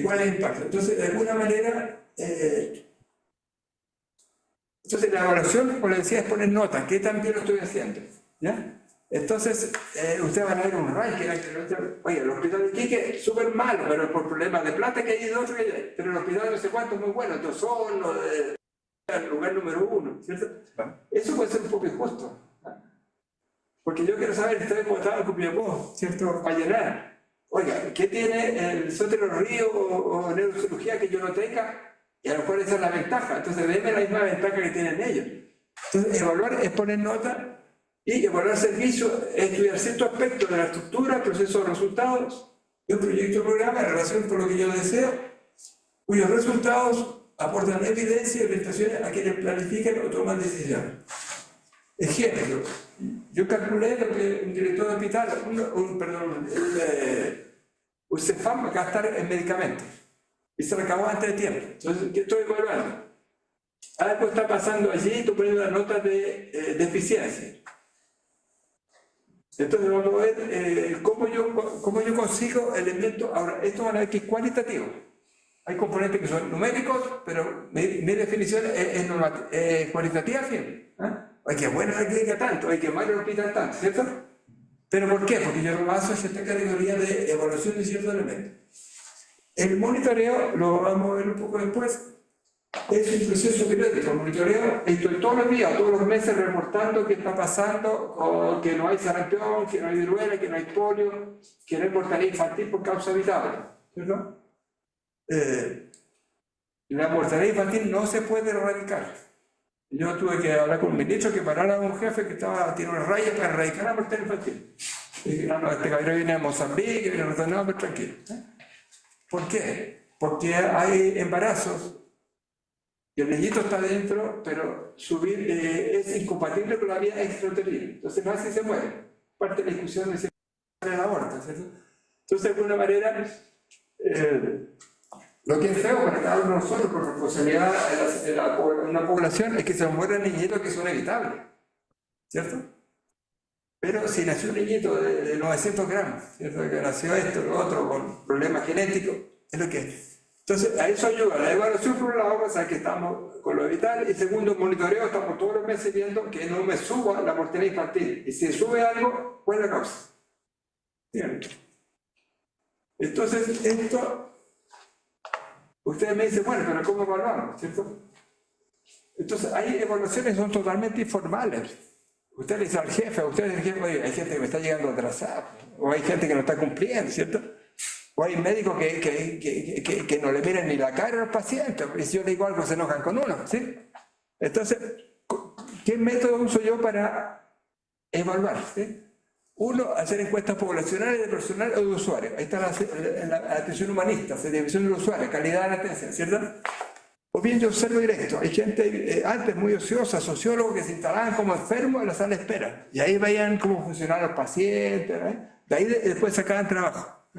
Speaker 1: ¿Cuál es el impacto? Entonces, de alguna manera, entonces la evaluación, como le decía, es poner nota, ¿qué tan bien lo estoy haciendo? ¿Ya? Entonces, ustedes van a ver un ranking, oye, el hospital de Iquique es súper malo, pero por problemas de plata que hay de otro, pero el hospital de no sé cuánto es muy bueno, entonces son el lugar número 1, ¿cierto? Eso puede ser un poco injusto. Porque yo quiero saber, ustedes como estaban con Copiapó, ¿cierto? Para llenar. Oiga, ¿qué tiene el Sotero Río o neurocirugía que yo no tenga? Y a lo mejor esa es la ventaja. Entonces, denme la misma ventaja que tienen ellos. Entonces, evaluar es poner nota y evaluar servicio es estudiar ciertos aspectos de la estructura, procesos de resultados de un proyecto o programa en relación con lo que yo deseo, cuyos resultados aportan evidencia y orientaciones a quienes planifican o toman decisiones. Ejemplo, yo calculé lo que un director de hospital, un CEFAM va a gastar en medicamentos y se lo acabó antes de tiempo. Entonces, ¿qué estoy evaluando? Algo está pasando allí, estoy poniendo una nota de eficiencia. Entonces vamos a ver cómo yo consigo elementos. Ahora, esto van a ver que es cualitativo. Hay componentes que son numéricos, pero mi definición es cualitativa, ¿sí? Hay que bueno la clínica tanto, hay que mal el hospital tanto, ¿cierto? ¿Pero por qué? Porque yo lo baso en esta categoría de evaluación de ciertos elementos. El monitoreo, lo vamos a ver un poco después, es un proceso periódico. El monitoreo, estoy todos los días, todos los meses reportando qué está pasando, o que no hay sarampión, que no hay viruela, que no hay polio, que no hay mortalidad infantil por causa evitable, ¿cierto? La mortalidad infantil no se puede erradicar. Yo tuve que hablar con un ministro que parara a un jefe que tiene una raya para erradicar la mortalidad infantil. Y dije, no, este caballero viene de Mozambique, viene de no, pero tranquilo. ¿Por qué? Porque hay embarazos y el niñito está dentro, pero subir es incompatible con la vida extrauterina. Entonces no así se muere. Parte de la discusión de si se la aborta, ¿cierto? Entonces, de alguna manera, lo que es feo para cada uno de nosotros, por responsabilidad en una población, es que se mueran niñitos que son evitables, ¿cierto? Pero si nació un niñito de 900 gramos, ¿cierto? Que nació esto, lo otro, con problemas genéticos, es lo que es. Entonces, a eso ayuda la evaluación por un lado, o sea, que estamos con lo vital, y segundo, monitoreo, estamos todos los meses viendo que no me suba la mortalidad infantil. Y si sube algo, ¿cuál es la causa? Bien. Entonces, esto... Ustedes me dicen, bueno, pero ¿cómo evaluamos? ¿Cierto? Entonces, hay evaluaciones que son totalmente informales. Usted le dice al jefe, oye, hay gente que me está llegando atrasada, o hay gente que no está cumpliendo, ¿cierto? O hay médicos que no le miran ni la cara a los pacientes, y si yo le digo algo se enojan con uno, ¿sí? Entonces, ¿qué método uso yo para evaluar? ¿Sí? Uno, hacer encuestas poblacionales de personal o de usuarios. Ahí está la atención humanista, división del usuario, calidad de la atención, ¿cierto? O bien yo observo directo. Hay gente antes muy ociosa, sociólogos que se instalaban como enfermos en la sala de espera. Y ahí veían cómo funcionaban los pacientes, de ahí después sacaban trabajo.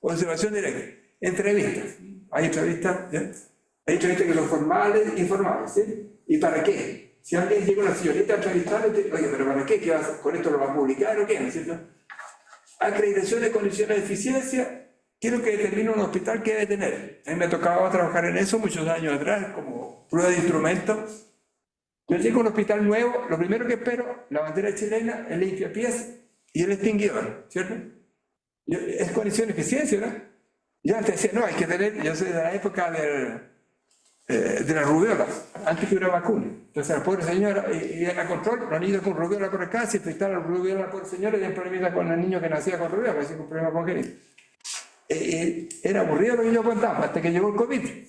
Speaker 1: Observación directa. Entrevistas. Hay entrevistas que son formales e informales, ¿sí? ¿Y para qué? Si alguien llega a una señorita a entrevistarle, oye, pero ¿para qué? ¿Qué ¿Con esto lo va a publicar o qué? ¿No es cierto? Acreditación de condiciones de eficiencia. Quiero que determine un hospital que debe tener. A mí me tocaba trabajar en eso muchos años atrás, como prueba de instrumentos. Yo llego a un hospital nuevo, lo primero que espero, la bandera chilena, el limpiapiés y el extinguidor, ¿cierto? Es condición de eficiencia, ¿no? Yo antes decía, no, hay que tener, yo soy de la época de la rubiola, antes que hubiera vacuna. Entonces la pobre señora iba a control, los niños con rubiola por acá, se infectaba la rubiola a la pobre señora y después problema con el niño que nacía con rubiola, así con problema congénito. Era aburrido lo que yo contaba, hasta que llegó el COVID.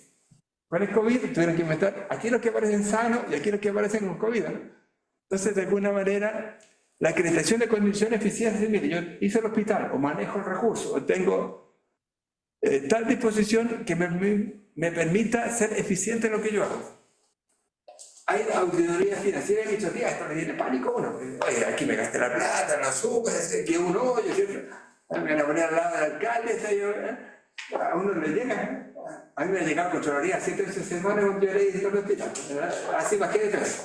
Speaker 1: Con el COVID tuvieron que inventar, aquí los que aparecen sanos y aquí los que aparecen con COVID, ¿no? Entonces, de alguna manera, la acreditación de condiciones de eficiencia, mire, yo hice el hospital, o manejo el recurso, o tengo tal disposición que me permita ser eficiente en lo que yo hago. Hay auditoría financiera y dicho, tía, esto le tiene pánico uno. Oye, aquí me gasté la plata, el azúcar, que un hoyo, ¿cierto? Me van a poner al lado del alcalde, a uno le llega. A mí me ha llegado Contraloría 7 veces semanas cuando yo leí el hospital. Así más que de tres.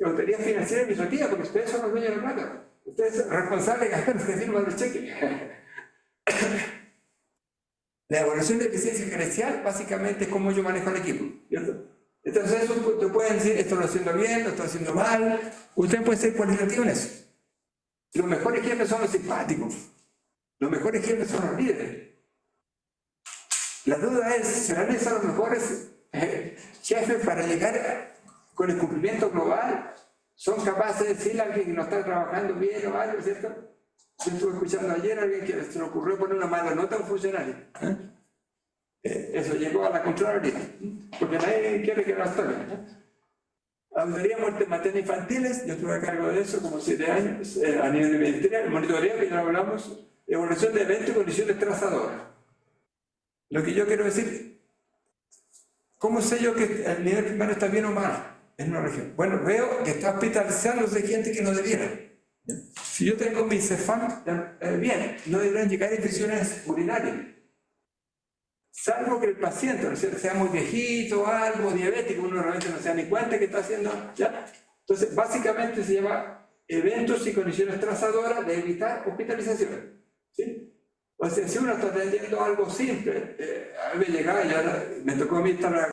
Speaker 1: Auditoría financiera y pisotía, porque ustedes son los dueños de la plata. Ustedes son responsables de gastar, ustedes firman los cheques. La evaluación de eficiencia gerencial básicamente es cómo yo manejo el equipo, ¿cierto? Entonces eso te pueden decir, esto lo estoy haciendo bien, lo estoy haciendo mal. Usted puede ser cualitativo en eso. Los mejores jefes son los simpáticos. Los mejores jefes son los líderes. La duda es, ¿serán esos los mejores jefes para llegar con el cumplimiento global? ¿Son capaces de decirle a alguien que no está trabajando bien o algo, ¿cierto? Yo estuve escuchando ayer a alguien que se le ocurrió poner una mala nota a un funcionario. Eso llegó a la Contraloría, porque nadie quiere que lo actualice. Auditoría muerte materna infantiles, yo estuve a cargo de eso como 7 años, a nivel ministerial, el monitoreo que ya hablamos, evaluación de eventos y condiciones trazadoras. Lo que yo quiero decir, ¿cómo sé yo que el nivel primario está bien o mal en una región? Bueno, veo que está hospitalizándose gente que no debiera. Si yo tengo mi CEFAM, bien, no deberían llegar infecciones urinarias. Salvo que el paciente, ¿no es cierto?, sea muy viejito, algo, diabético, uno realmente no se da ni cuenta que está haciendo, ¿ya? Entonces, básicamente se llama eventos y condiciones trazadoras de evitar hospitalización, ¿sí? O sea, si uno está atendiendo algo simple, a mí me llegaba, me tocó a mí estar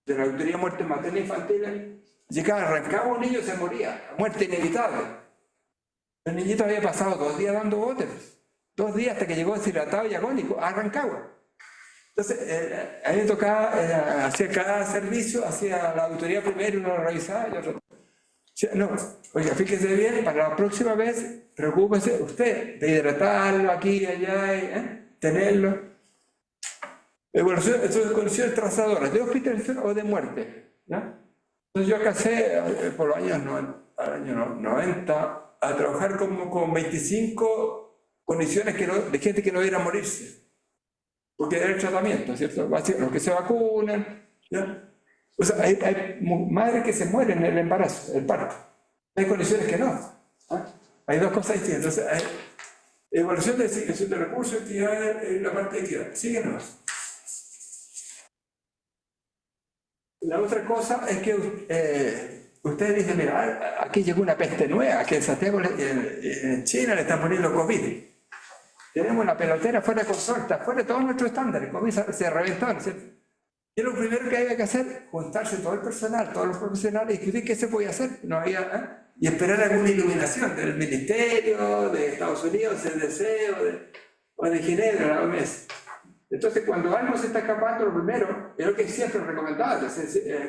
Speaker 1: de la auditoría muerte materna infantil, llegaba, arrancaba un niño y se moría, muerte inevitable. El niñito había pasado 2 días dando botes, 2 días hasta que llegó deshidratado y agónico, arrancaba. Entonces, a mí me tocaba, hacía cada servicio, hacía la auditoría primero, uno lo revisaba y otro. No, oiga, fíjese bien, para la próxima vez, preocúpese usted de hidratarlo aquí y allá, tenerlo. Evaluación, esto es condiciones trazadoras, de hospitalización o de muerte. ¿Ya? Entonces yo casé por los años 90 a trabajar como con 25 condiciones de gente que no debiera morirse. Porque era el tratamiento, ¿cierto? Los que se vacunan, ¿ya? O sea, hay madres que se mueren en el embarazo, el parto. Hay condiciones que no. ¿Ah? Hay 2 cosas distintas. Entonces, hay evaluación de designación de recursos, actividad en la parte de equidad. Síguenos. La otra cosa es que ustedes dicen, mira, aquí llegó una peste nueva, que en Santiago, en China le están poniendo COVID. Tenemos una pelotera fuera de consulta, fuera de todos nuestros estándares, COVID se reventó, ¿no es cierto? Y lo primero que había que hacer, juntarse todo el personal, todos los profesionales, y discutir qué se podía hacer. No había, y esperar alguna iluminación del Ministerio, de Estados Unidos, CDC o de Ginebra, la OMS. Entonces, cuando algo se está escapando, lo primero, es lo que siempre recomendaba,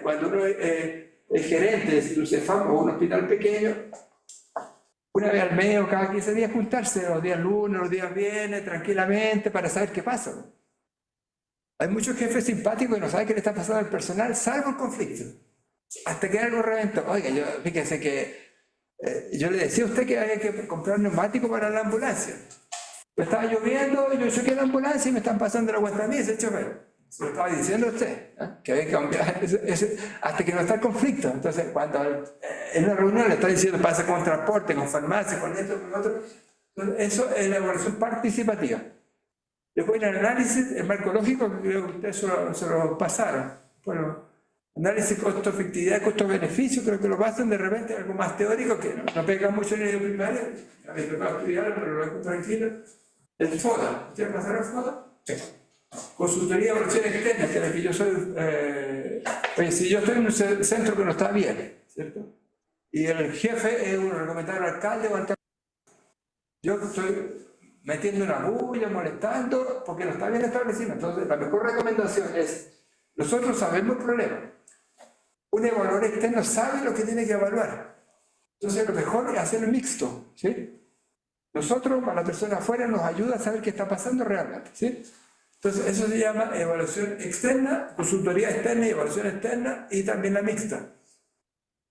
Speaker 1: cuando uno es gerente de un CEFAM o un hospital pequeño, una vez al mes o cada 15 días juntarse, los días lunes, los días viernes, tranquilamente, para saber qué pasa. Hay muchos jefes simpáticos que no saben qué le está pasando al personal, salvo el conflicto. Hasta que algo reventó. Oiga, fíjese que yo le decía a usted que había que comprar neumático para la ambulancia. Pues estaba lloviendo, yo choqué la ambulancia y me están pasando la cuenta a mí, ese chofer. Se lo estaba diciendo a usted, que había que cambiar hasta que no está el conflicto. Entonces, cuando en una reunión le está diciendo pasa con transporte, con farmacia, con esto, con otro, eso es la evaluación participativa. Después el análisis, el marco lógico, creo que ustedes se lo pasaron. Bueno, Análisis costo-efectividad, costo-beneficio, creo que lo pasan de repente, algo más teórico que no pega mucho en el nivel primario. A mí me tocaba estudiarlo, pero lo dejo tranquilo. El FODA, ¿ustedes pasaron el FODA? Sí. Consultoría de evaluación externa, que es la que yo soy. Oye, si yo estoy en un centro que no está bien, ¿cierto? Y el jefe es un recomendado al alcalde o al alcalde. Yo estoy metiendo una bulla, molestando, porque no está bien establecido. Entonces, la mejor recomendación es: nosotros sabemos el problema. Un evaluador externo sabe lo que tiene que evaluar. Entonces, lo mejor es hacerlo mixto, ¿sí? Nosotros, para la persona afuera, nos ayuda a saber qué está pasando realmente, ¿sí? Entonces, eso se llama evaluación externa, consultoría externa y evaluación externa, y también la mixta.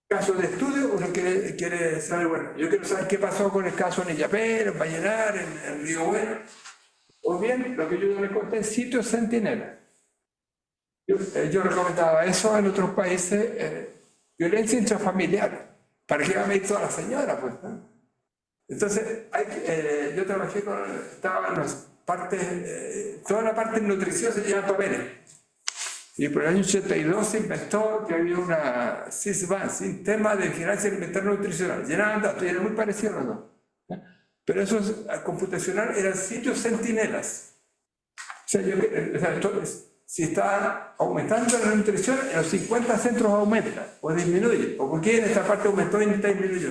Speaker 1: Caso de estudio, uno quiere saber, bueno, yo quiero saber qué pasó con el caso en Illapel, en Vallenar, en Río Bueno, o bien, lo que yo le conté, sitios centinela. Yo recomendaba eso en otros países, violencia intrafamiliar. ¿Para qué va a medir toda la señora? Pues, ¿no? Entonces, yo trabajé estaba en las partes, toda la parte de nutrición se llama Pérez. Y por el año 82 se inventó que había una SISBAN, Sistema de Vigilancia Alimentaria Nutricional. Llenaban datos y era muy parecido a los dos. Pero eso computacional eran sitios centinelas. O sea, entonces, si está aumentando la nutrición, en los 50 centros aumenta o disminuye. O porque en esta parte aumentó y en esta disminuyó.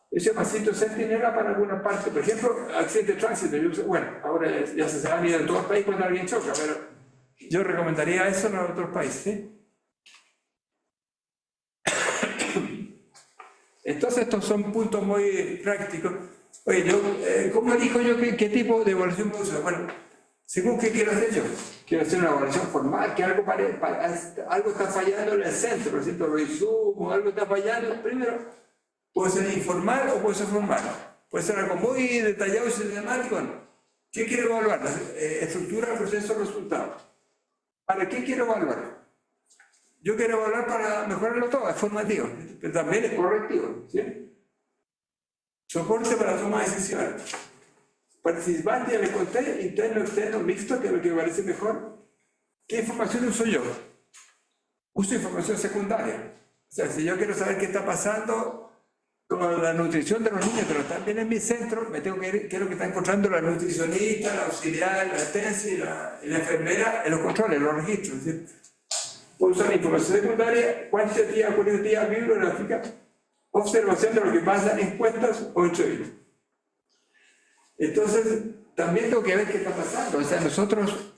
Speaker 1: Eso se llama sitio centinela para alguna parte. Por ejemplo, accidente de tránsito. Bueno, ahora ya se han ido en todo el país cuando alguien choca, pero yo recomendaría eso en otros países. ¿Sí? Entonces, estos son puntos muy prácticos. Oye, ¿cómo elijo yo qué tipo de evaluación puedo usar? Bueno, según qué quiero hacer yo. Quiero hacer una evaluación formal, que algo está fallando en el centro, por ejemplo, lo insumo, algo está fallando. Primero, puede ser informal o puede ser formal. Puede ser algo muy detallado y sistemático. ¿No? ¿Qué quiero evaluar? Estructura, proceso, resultado. ¿Para qué quiero evaluar? Yo quiero evaluar para mejorarlo todo, es formativo, pero también es correctivo. ¿Sí? Soporte para la toma de decisiones. Participante, ya le conté, interno, externo, mixto, que es lo que me parece mejor. ¿Qué información uso yo? Uso información secundaria. O sea, si yo quiero saber qué está pasando con la nutrición de los niños, pero también en mi centro, me tengo que ir, quiero que está encontrando la nutricionista, la auxiliar, la TENSI, la enfermera, en los controles, en los registros. ¿Sí? Puedo usar información secundaria, cuantitativa, cualitativa, bibliográfica, observación de lo que pasa en encuestas o entrevistas. Entonces, también tengo que ver qué está pasando. O sea, nosotros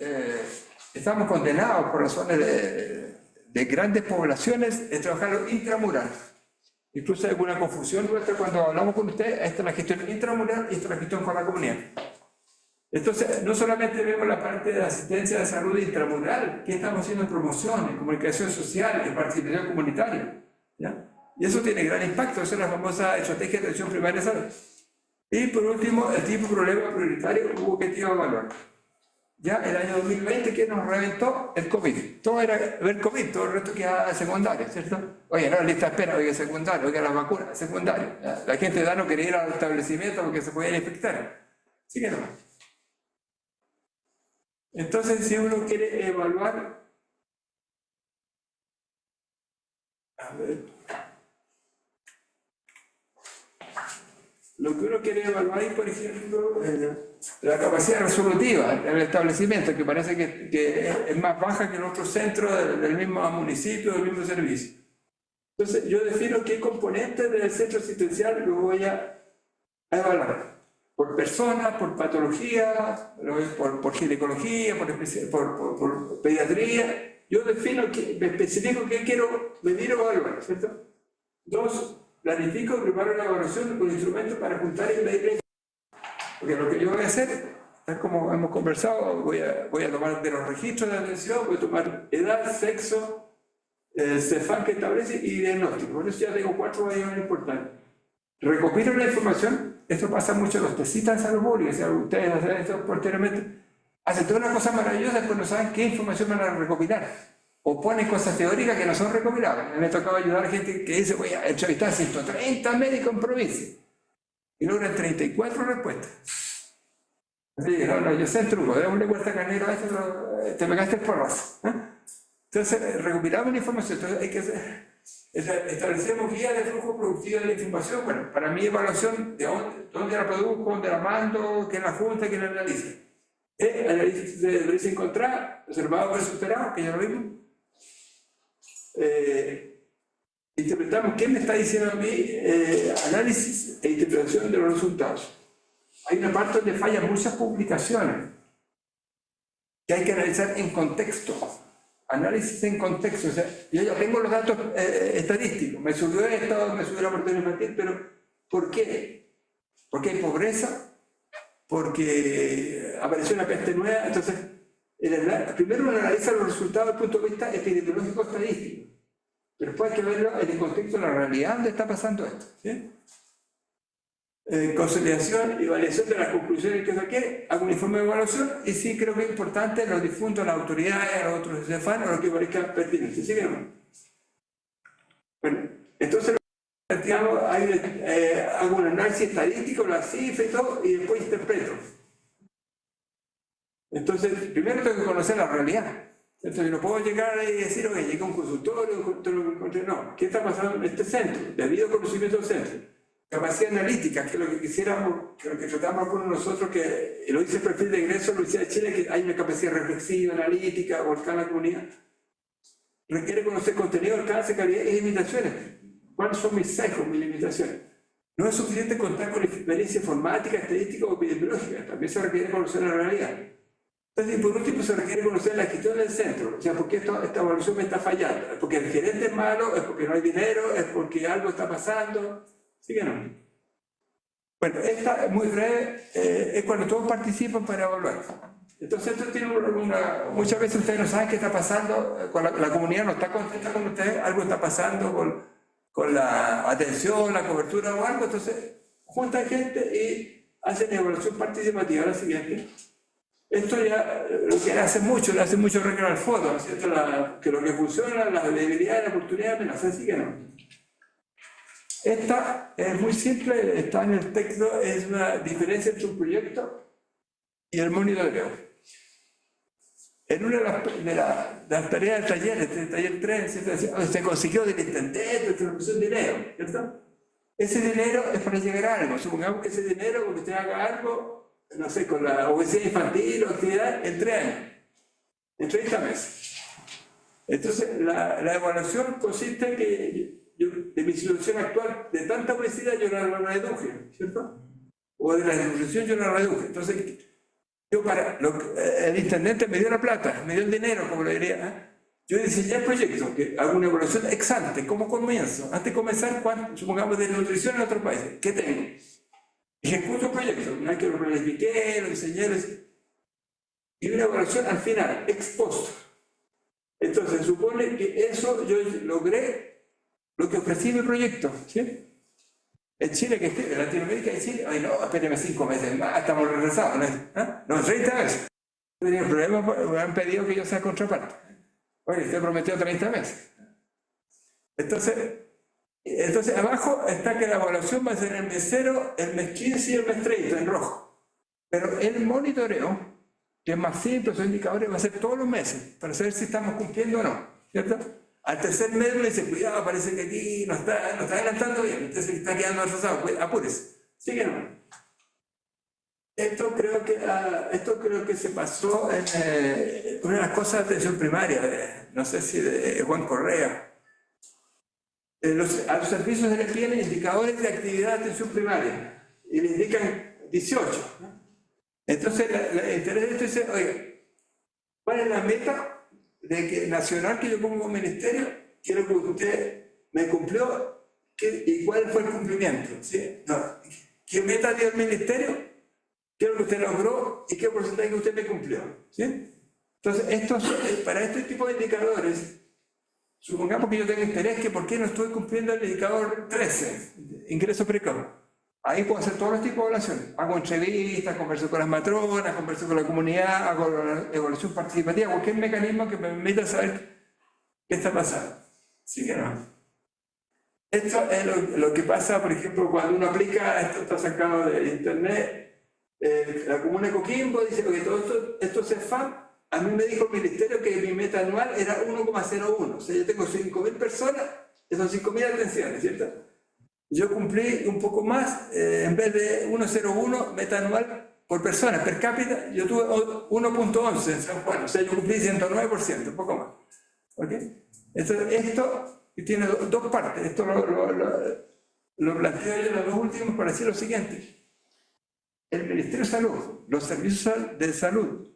Speaker 1: estamos condenados por razones de grandes poblaciones de trabajar intramural. Incluso hay alguna confusión nuestra cuando hablamos con usted, esta es la gestión intramural y esta es la gestión con la comunidad. Entonces, no solamente vemos la parte de asistencia de salud intramural, que estamos haciendo en promoción, en comunicación social, en participación comunitaria. ¿Ya? Y eso tiene gran impacto, esa es la famosa estrategia de atención primaria de salud. Y por último, el tipo de problema prioritario hubo que evaluar. Ya el año 2020 que nos reventó el COVID. Todo era ver COVID, todo el resto quedaba secundario, ¿cierto? Oye, no, lista de espera, oiga, secundario, oiga, la vacuna, secundario. La gente ya no quería ir al establecimiento porque se podían infectar. Así que no. Entonces, si uno quiere evaluar, a ver, lo que uno quiere evaluar es, por ejemplo, la capacidad resolutiva del establecimiento, que parece que es más baja que en otros centros del mismo municipio, del mismo servicio. Entonces, yo defino qué componentes del centro asistencial lo voy a evaluar. Por persona, por patología, por ginecología, por pediatría. Yo defino, me especifico qué quiero medir o evaluar, ¿cierto? Dos, planifico y preparo la evaluación con instrumentos para juntar y medir. Porque lo que yo voy a hacer, tal como hemos conversado, voy a tomar de los registros de atención, voy a tomar edad, sexo, CEFAM que establece y diagnóstico. Por eso ya tengo 4 variables importantes. Recopilo la información, esto pasa mucho en los tecitas de salud pública, si ustedes hacen esto posteriormente, hacen toda una cosa maravillosa, después no saben qué información van a recopilar. O ponen cosas teóricas que no son recopilables. Me ha tocado ayudar a gente que dice, voy a entrevistar a 130 médicos en provincia. Y logran 34 respuestas. Así que no, yo sé el truco, démosle vuelta carnero a esto, te pegaste el porrazo. Entonces, recopilamos la información. Entonces, hay que establecemos guías de flujo productivo de la información. Bueno, para mi evaluación, de dónde la produzco, dónde la mando, quién la junta, quién la analiza. Análisis de encontrar, observado versus esperado, que ya lo vimos. Interpretamos qué me está diciendo a mí, análisis e interpretación de los resultados. Hay una parte donde fallan muchas publicaciones que hay que analizar en contexto. Análisis en contexto. O sea, yo ya tengo los datos estadísticos. Me subió esto, me subió la mortalidad infantil, pero ¿por qué? Porque hay pobreza, porque apareció una peste nueva. Entonces, primero uno analiza los resultados desde el punto de vista epidemiológico estadístico. Pero después hay que verlo en el contexto de la realidad donde está pasando esto. ¿Sí? Consolidación y validación de las conclusiones que saqué, hago un informe de evaluación y sí creo que es importante, lo difundo a las autoridades, a los otros CEFAN, o lo que parezca pertinente. ¿Sí que no? Bueno, entonces hago un análisis estadístico, las cifras y todo, y después interpreto. Entonces, primero tengo que conocer la realidad. Entonces, no puedo llegar y decir, oye, llegué a un consultorio, todo lo que encontré. No, ¿qué está pasando en este centro? Debido conocimiento del centro. Capacidad analítica, que es lo que quisiéramos, que lo que tratamos con nosotros, que lo dice el perfil de ingreso de la Universidad de Chile, que hay una capacidad reflexiva, analítica, volcán en la comunidad. Requiere conocer contenido, alcance, calidad y limitaciones. ¿Cuáles son mis sesgos, mis limitaciones? No es suficiente contar con experiencia informática, estadística o epidemiológica, también se requiere conocer la realidad. Entonces, y por último, se requiere conocer la gestión del centro. O sea, ¿por qué esta evaluación me está fallando? ¿Es porque el gerente es malo? ¿Es porque no hay dinero? ¿Es porque algo está pasando? ¿Sí que no? Bueno, esta, muy breve, es cuando todos participan para evaluar. Entonces, esto tiene muchas veces ustedes no saben qué está pasando, la comunidad no está contenta con ustedes, algo está pasando con la atención, la cobertura o algo, entonces juntan gente y hacen evaluación participativa. La siguiente. Esto ya lo que hace mucho recrear al fondo, ¿cierto? Que lo que funciona, las debilidades, las oportunidades, amenazas, así que no. Esta es muy simple, está en el texto, es una diferencia entre un proyecto y el monitoreo. En una de las tareas del taller, el taller 3, se consiguió del intendente, se le puso dinero, ¿cierto? Ese dinero es para llegar a algo. Supongamos que ese dinero, porque usted haga algo, no sé, con la obesidad infantil o actividad, en 3 años, en 30 meses. Entonces, la evaluación consiste en que de mi situación actual, de tanta obesidad, yo la reduje, ¿cierto? O de la desnutrición yo la reduje. Entonces, el intendente me dio la plata, me dio el dinero, como le diría. Yo diseñé el proyecto, que hago una evaluación ex ante, ¿cómo comienzo? Antes de comenzar, supongamos de nutrición en otros países, ¿qué tengo? Ejecuto el proyecto, no hay que lo planifiqué, lo diseñé, y una evaluación al final, ex post. Entonces, se supone que eso yo logré lo que ofrecí en mi proyecto, ¿sí? En Chile, en Latinoamérica y Chile, ay no, espéreme 5 meses más, estamos regresados, ¿no? 30 meses. No tenía problema, me han pedido que yo sea contraparte. Oye, usted prometió 30 meses. Entonces, abajo está que la evaluación va a ser el mes 0, el mes 15 y el mes 30, en rojo. Pero el monitoreo, que es más simple, esos indicadores, va a ser todos los meses, para saber si estamos cumpliendo o no, ¿cierto? Al tercer mes me dice, cuidado, parece que aquí no está adelantando bien, entonces está quedando atrasado, pues, apúrese. ¿Sí que no? Esto creo que se pasó en una de las cosas de atención primaria, no sé si de Juan Correa. A los servicios se les piden indicadores de actividad de atención primaria y le indican 18. ¿No? Entonces, el interés de esto dice, oiga, ¿cuál es la meta nacional que yo pongo como ministerio? Quiero que usted me cumplió y cuál fue el cumplimiento. ¿Sí? No. ¿Qué meta dio el ministerio? Quiero que usted logró y qué porcentaje que usted me cumplió. ¿Sí? Entonces, para este tipo de indicadores, supongamos que yo tengo interés que por qué no estoy cumpliendo el indicador 13, ingreso precoz. Ahí puedo hacer todos los tipos de evaluaciones. Hago entrevistas, converso con las matronas, converso con la comunidad, hago la evaluación participativa, cualquier mecanismo que me permita saber qué está pasando. ¿Sí que no? Esto es lo que pasa, por ejemplo, cuando uno aplica, esto está sacado de internet, la comuna de Coquimbo dice que todo esto es CEFAM, a mí me dijo el ministerio que mi meta anual era 1,01. O sea, yo tengo 5.000 personas, que son 5.000 atenciones, ¿cierto? Yo cumplí un poco más, en vez de 1,01 meta anual por persona, per cápita, yo tuve 1,11 en San Juan. O sea, yo cumplí 109%, un poco más. ¿Ok? Entonces, esto tiene dos partes. Esto lo planteo yo en los dos últimos para decir lo siguiente. El Ministerio de Salud, los servicios de salud,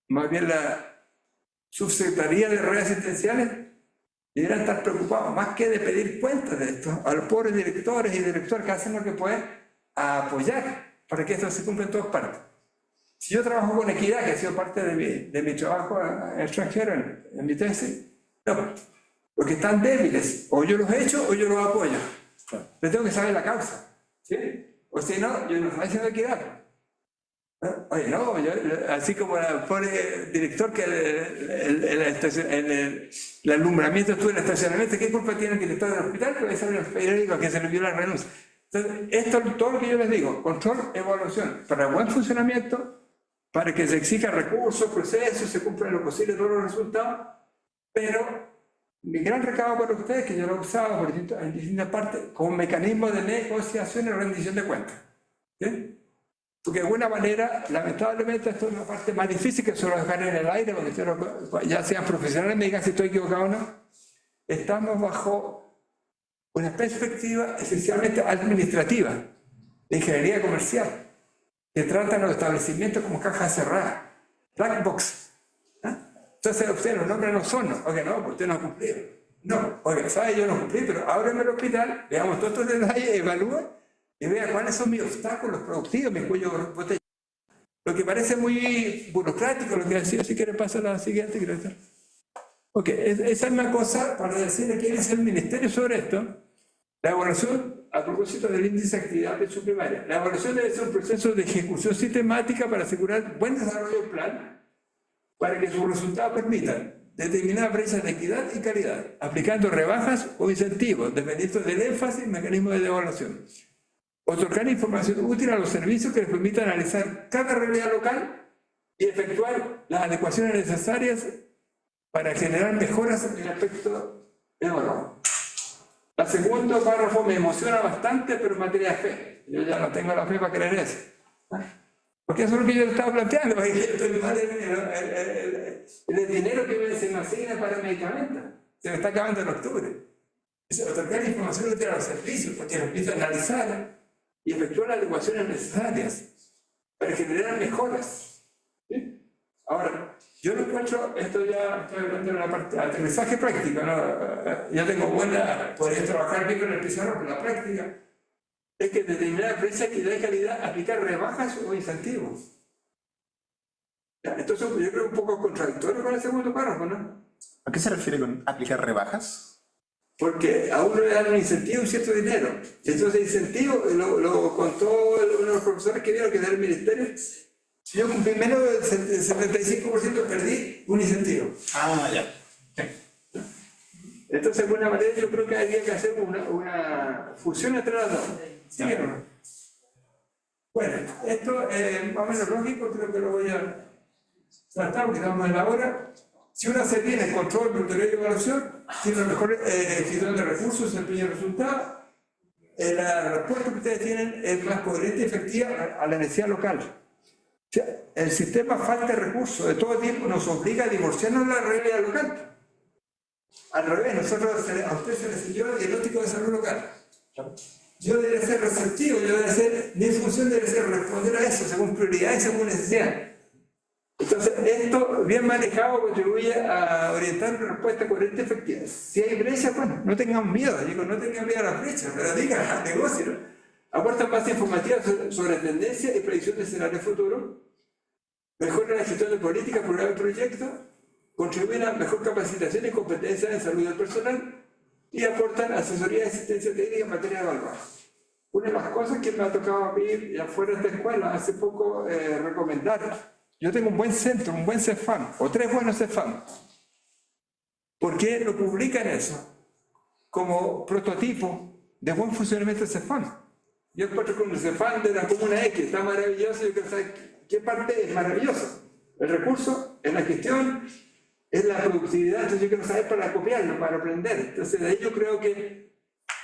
Speaker 1: más bien la subsecretaría de redes asistenciales, deberían estar preocupados más que de pedir cuentas de esto a los pobres directores y directoras que hacen lo que pueden a apoyar para que esto se cumpla en todas partes. Si yo trabajo con equidad, que ha sido parte de mi trabajo extranjero en mi tesis, no, porque están débiles, o yo los echo o yo los apoyo. Pero tengo que saber la causa, ¿sí? O si no, yo no estoy haciendo equidad. Oye, no, así como el pobre director que el alumbramiento estuvo en el estacionamiento, ¿qué culpa tiene el director del hospital que va a salir los periódicos que se le vio la renuncia? Entonces, esto es todo lo que yo les digo, control, evaluación, para buen funcionamiento, para que se exija recursos, procesos, se cumplan lo posible todos los resultados, pero mi gran recado para ustedes, que yo lo he usado en distintas partes, como mecanismo de negociación y rendición de cuentas. ¿Sí? Porque de alguna manera, lamentablemente, esto es una parte más difícil que solo dejar en el aire, porque ya sean profesionales, me digan si estoy equivocado o no. Estamos bajo una perspectiva esencialmente administrativa, de ingeniería comercial, que tratan los establecimientos como cajas cerradas, black box. Entonces ustedes los nombres no son, oiga, no, usted no ha cumplido. No, oiga, ¿sabe? Yo no cumplí, pero ábreme el hospital, veamos todos estos detalles, evalúen y vean cuáles son mis obstáculos productivos, mis cuellos de botella. Lo que parece muy burocrático, lo que decía, si quiere pasar a la siguiente, quiero decir. Ok, esa es una cosa para decirle qué dice el ministerio sobre esto. La evaluación, a propósito del índice de actividad de su primaria, la evaluación debe ser un proceso de ejecución sistemática para asegurar buen desarrollo del plan, para que sus resultados permitan determinar brechas de equidad y calidad, aplicando rebajas o incentivos, dependiendo del énfasis y mecanismo de evaluación. Otorgar información útil a los servicios que les permita analizar cada realidad local y efectuar las adecuaciones necesarias para generar mejoras en el aspecto evaluado. El segundo párrafo me emociona bastante, pero en materia de fe. Yo ya no tengo la fe para creer eso. Porque eso es lo que yo le estaba planteando. El dinero que se me asigna para medicamentos se me está acabando en octubre. Se otorgar información útil a los servicios, porque los empieza a analizar y efectuar las adecuaciones necesarias para generar mejoras. ¿Sí? Ahora, yo lo encuentro, esto ya estoy hablando de la parte de aterrizaje práctico, ¿no? Ya tengo podría trabajar bien con el pizarro, pero la práctica es que determinar precio, equidad y calidad, aplicar rebajas o incentivos. Entonces yo creo un poco contradictorio con el segundo párrafo, ¿no?
Speaker 3: ¿A qué se refiere con aplicar rebajas?
Speaker 1: Porque a uno le dan un incentivo y cierto dinero. Entonces el incentivo, lo contó uno de los profesores que vieron que del ministerio, si yo cumplí menos del 75% perdí un incentivo.
Speaker 3: Ah, ya.
Speaker 1: Entonces de alguna manera yo creo que habría que hacer una fusión entre las dos. ¿Sí o no? Bueno, esto es más o menos lógico, creo que lo voy a tratar porque estamos en la hora. Si uno hace bien el control, monitoreo y evaluación, tiene la mejor gestión de recursos, desempeño y resultados, la respuesta que ustedes tienen es más coherente y efectiva a la necesidad local. O sea, el sistema falta de recursos de todo tiempo nos obliga a divorciarnos de la realidad local. Al revés, a usted se le enseñó el diagnóstico de salud local. Yo debería ser receptivo, mi función debe ser responder a eso según prioridades y según necesidad. Entonces, esto bien manejado contribuye a orientar una respuesta coherente y efectiva. Si hay brechas, bueno, no tengamos miedo, no tengan miedo a las brechas, pero digan, negocio, ¿no? Aportan base informativa sobre tendencias y predicción de escenarios futuros, mejoran la gestión de políticas, programas y proyectos, contribuyen a mejor capacitación y competencia en salud del personal y aportan asesoría y asistencia técnica en materia de evaluación. Una de las cosas que me ha tocado a mí afuera de esta escuela hace poco recomendar. Yo tengo un buen centro, un buen CEFAM, o 3 buenos CEFAM. ¿Por qué lo publican eso? Como prototipo de buen funcionamiento del CEFAM. Yo encuentro con el CEFAM de la Comuna X, está maravilloso, yo quiero saber qué parte es maravilloso. El recurso es la gestión, es la productividad, entonces yo quiero saber para copiarlo, para aprender. Entonces de ahí yo creo que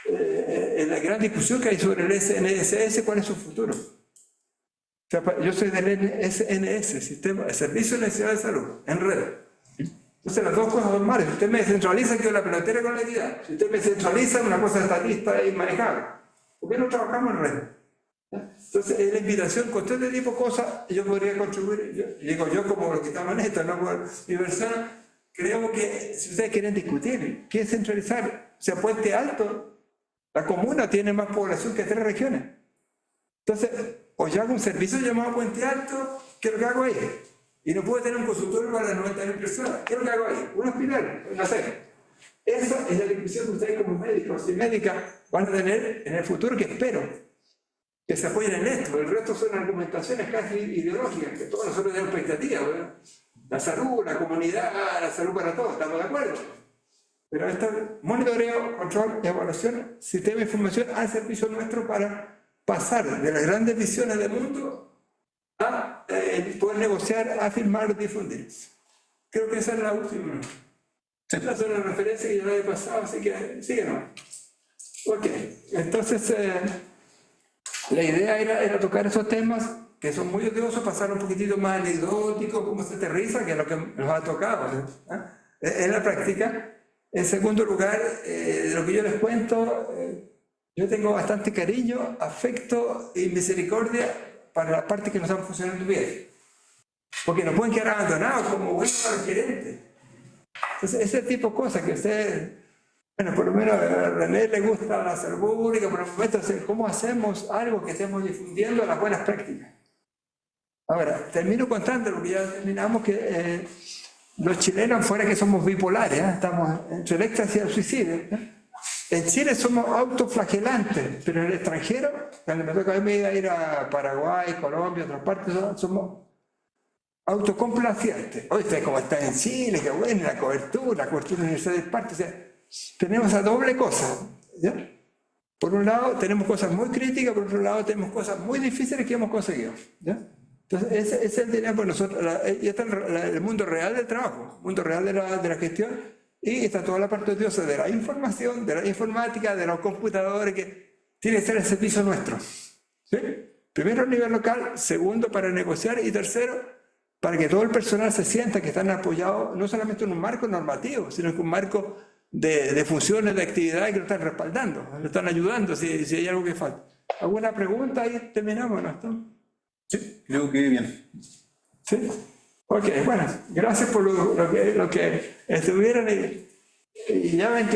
Speaker 1: en la gran discusión que hay sobre el SNSS, ¿cuál es su futuro? O sea, yo soy del SNS, Servicio Nacional de Salud, en red. Entonces las dos cosas son malas. Si usted me descentraliza, quedo la pelotera con la entidad. Si usted me centraliza, una cosa estatista e inmanejable. ¿Por qué no trabajamos en red? Entonces, en la invitación, con todo este tipo de cosas, yo podría contribuir, yo como lo que estamos en esto, no por mi persona, creo que si ustedes quieren discutir, ¿qué es centralizar? O sea, Puente Alto, la comuna tiene más población que 3 regiones. Entonces, o yo hago un servicio llamado Puente Alto, ¿qué es lo que hago ahí? Y no puedo tener un consultorio para 90.000 personas, ¿qué es lo que hago ahí? Un hospital, no sé. Esa es la discusión que ustedes como médicos y médicas van a tener en el futuro, que espero que se apoyen en esto. El resto son argumentaciones casi ideológicas, que todos nosotros tenemos expectativas, ¿verdad? La salud, la comunidad, la salud para todos, estamos de acuerdo. Pero esto es monitoreo, control, evaluación, sistema de información al servicio nuestro para pasar de las grandes visiones del mundo a poder negociar, a firmar, difundir. Creo que esa es la última. Esa es una referencia que ya la he pasado, así que síguenos. Ok, entonces la idea era tocar esos temas que son muy odiosos, pasar un poquitito más anecdótico, cómo se aterriza, que es lo que nos ha tocado en la práctica. En segundo lugar, de lo que yo les cuento, yo tengo bastante cariño, afecto y misericordia para las partes que no están funcionando bien. Porque nos pueden quedar abandonados como buenos gerentes. Entonces, ese tipo de cosas que ustedes, bueno, por lo menos a René le gusta la salud pública, por el momento, ¿cómo hacemos algo que estemos difundiendo las buenas prácticas? Ahora, termino contando lo que ya terminamos, que los chilenos, fuera que somos bipolares, estamos entre el éxtasis y el suicidio. En Chile somos autoflagelantes, pero en el extranjero, cuando me toca a mí ir a Paraguay, Colombia, otras partes, somos autocomplacientes. Hoy está como está en Chile, qué bueno, la cobertura universal del parque. O sea, tenemos esa doble cosa. ¿Ya? Por un lado tenemos cosas muy críticas, por otro lado tenemos cosas muy difíciles que hemos conseguido. ¿Ya? Entonces ese es el dilema por nosotros. Y está el mundo real del trabajo, el mundo real de la gestión, y está toda la parte odiosa de la información, de la informática, de los computadores, que tiene que ser el servicio nuestro. ¿Sí? Primero a nivel local, segundo para negociar y tercero para que todo el personal se sienta que están apoyados no solamente en un marco normativo, sino en un marco de funciones, de actividades que lo están respaldando, lo están ayudando si hay algo que falta. ¿Alguna pregunta? Ahí terminamos, ¿no?
Speaker 3: Sí, creo que bien.
Speaker 1: ¿Sí? Ok, bueno, gracias por lo que estuvieron y ya ven que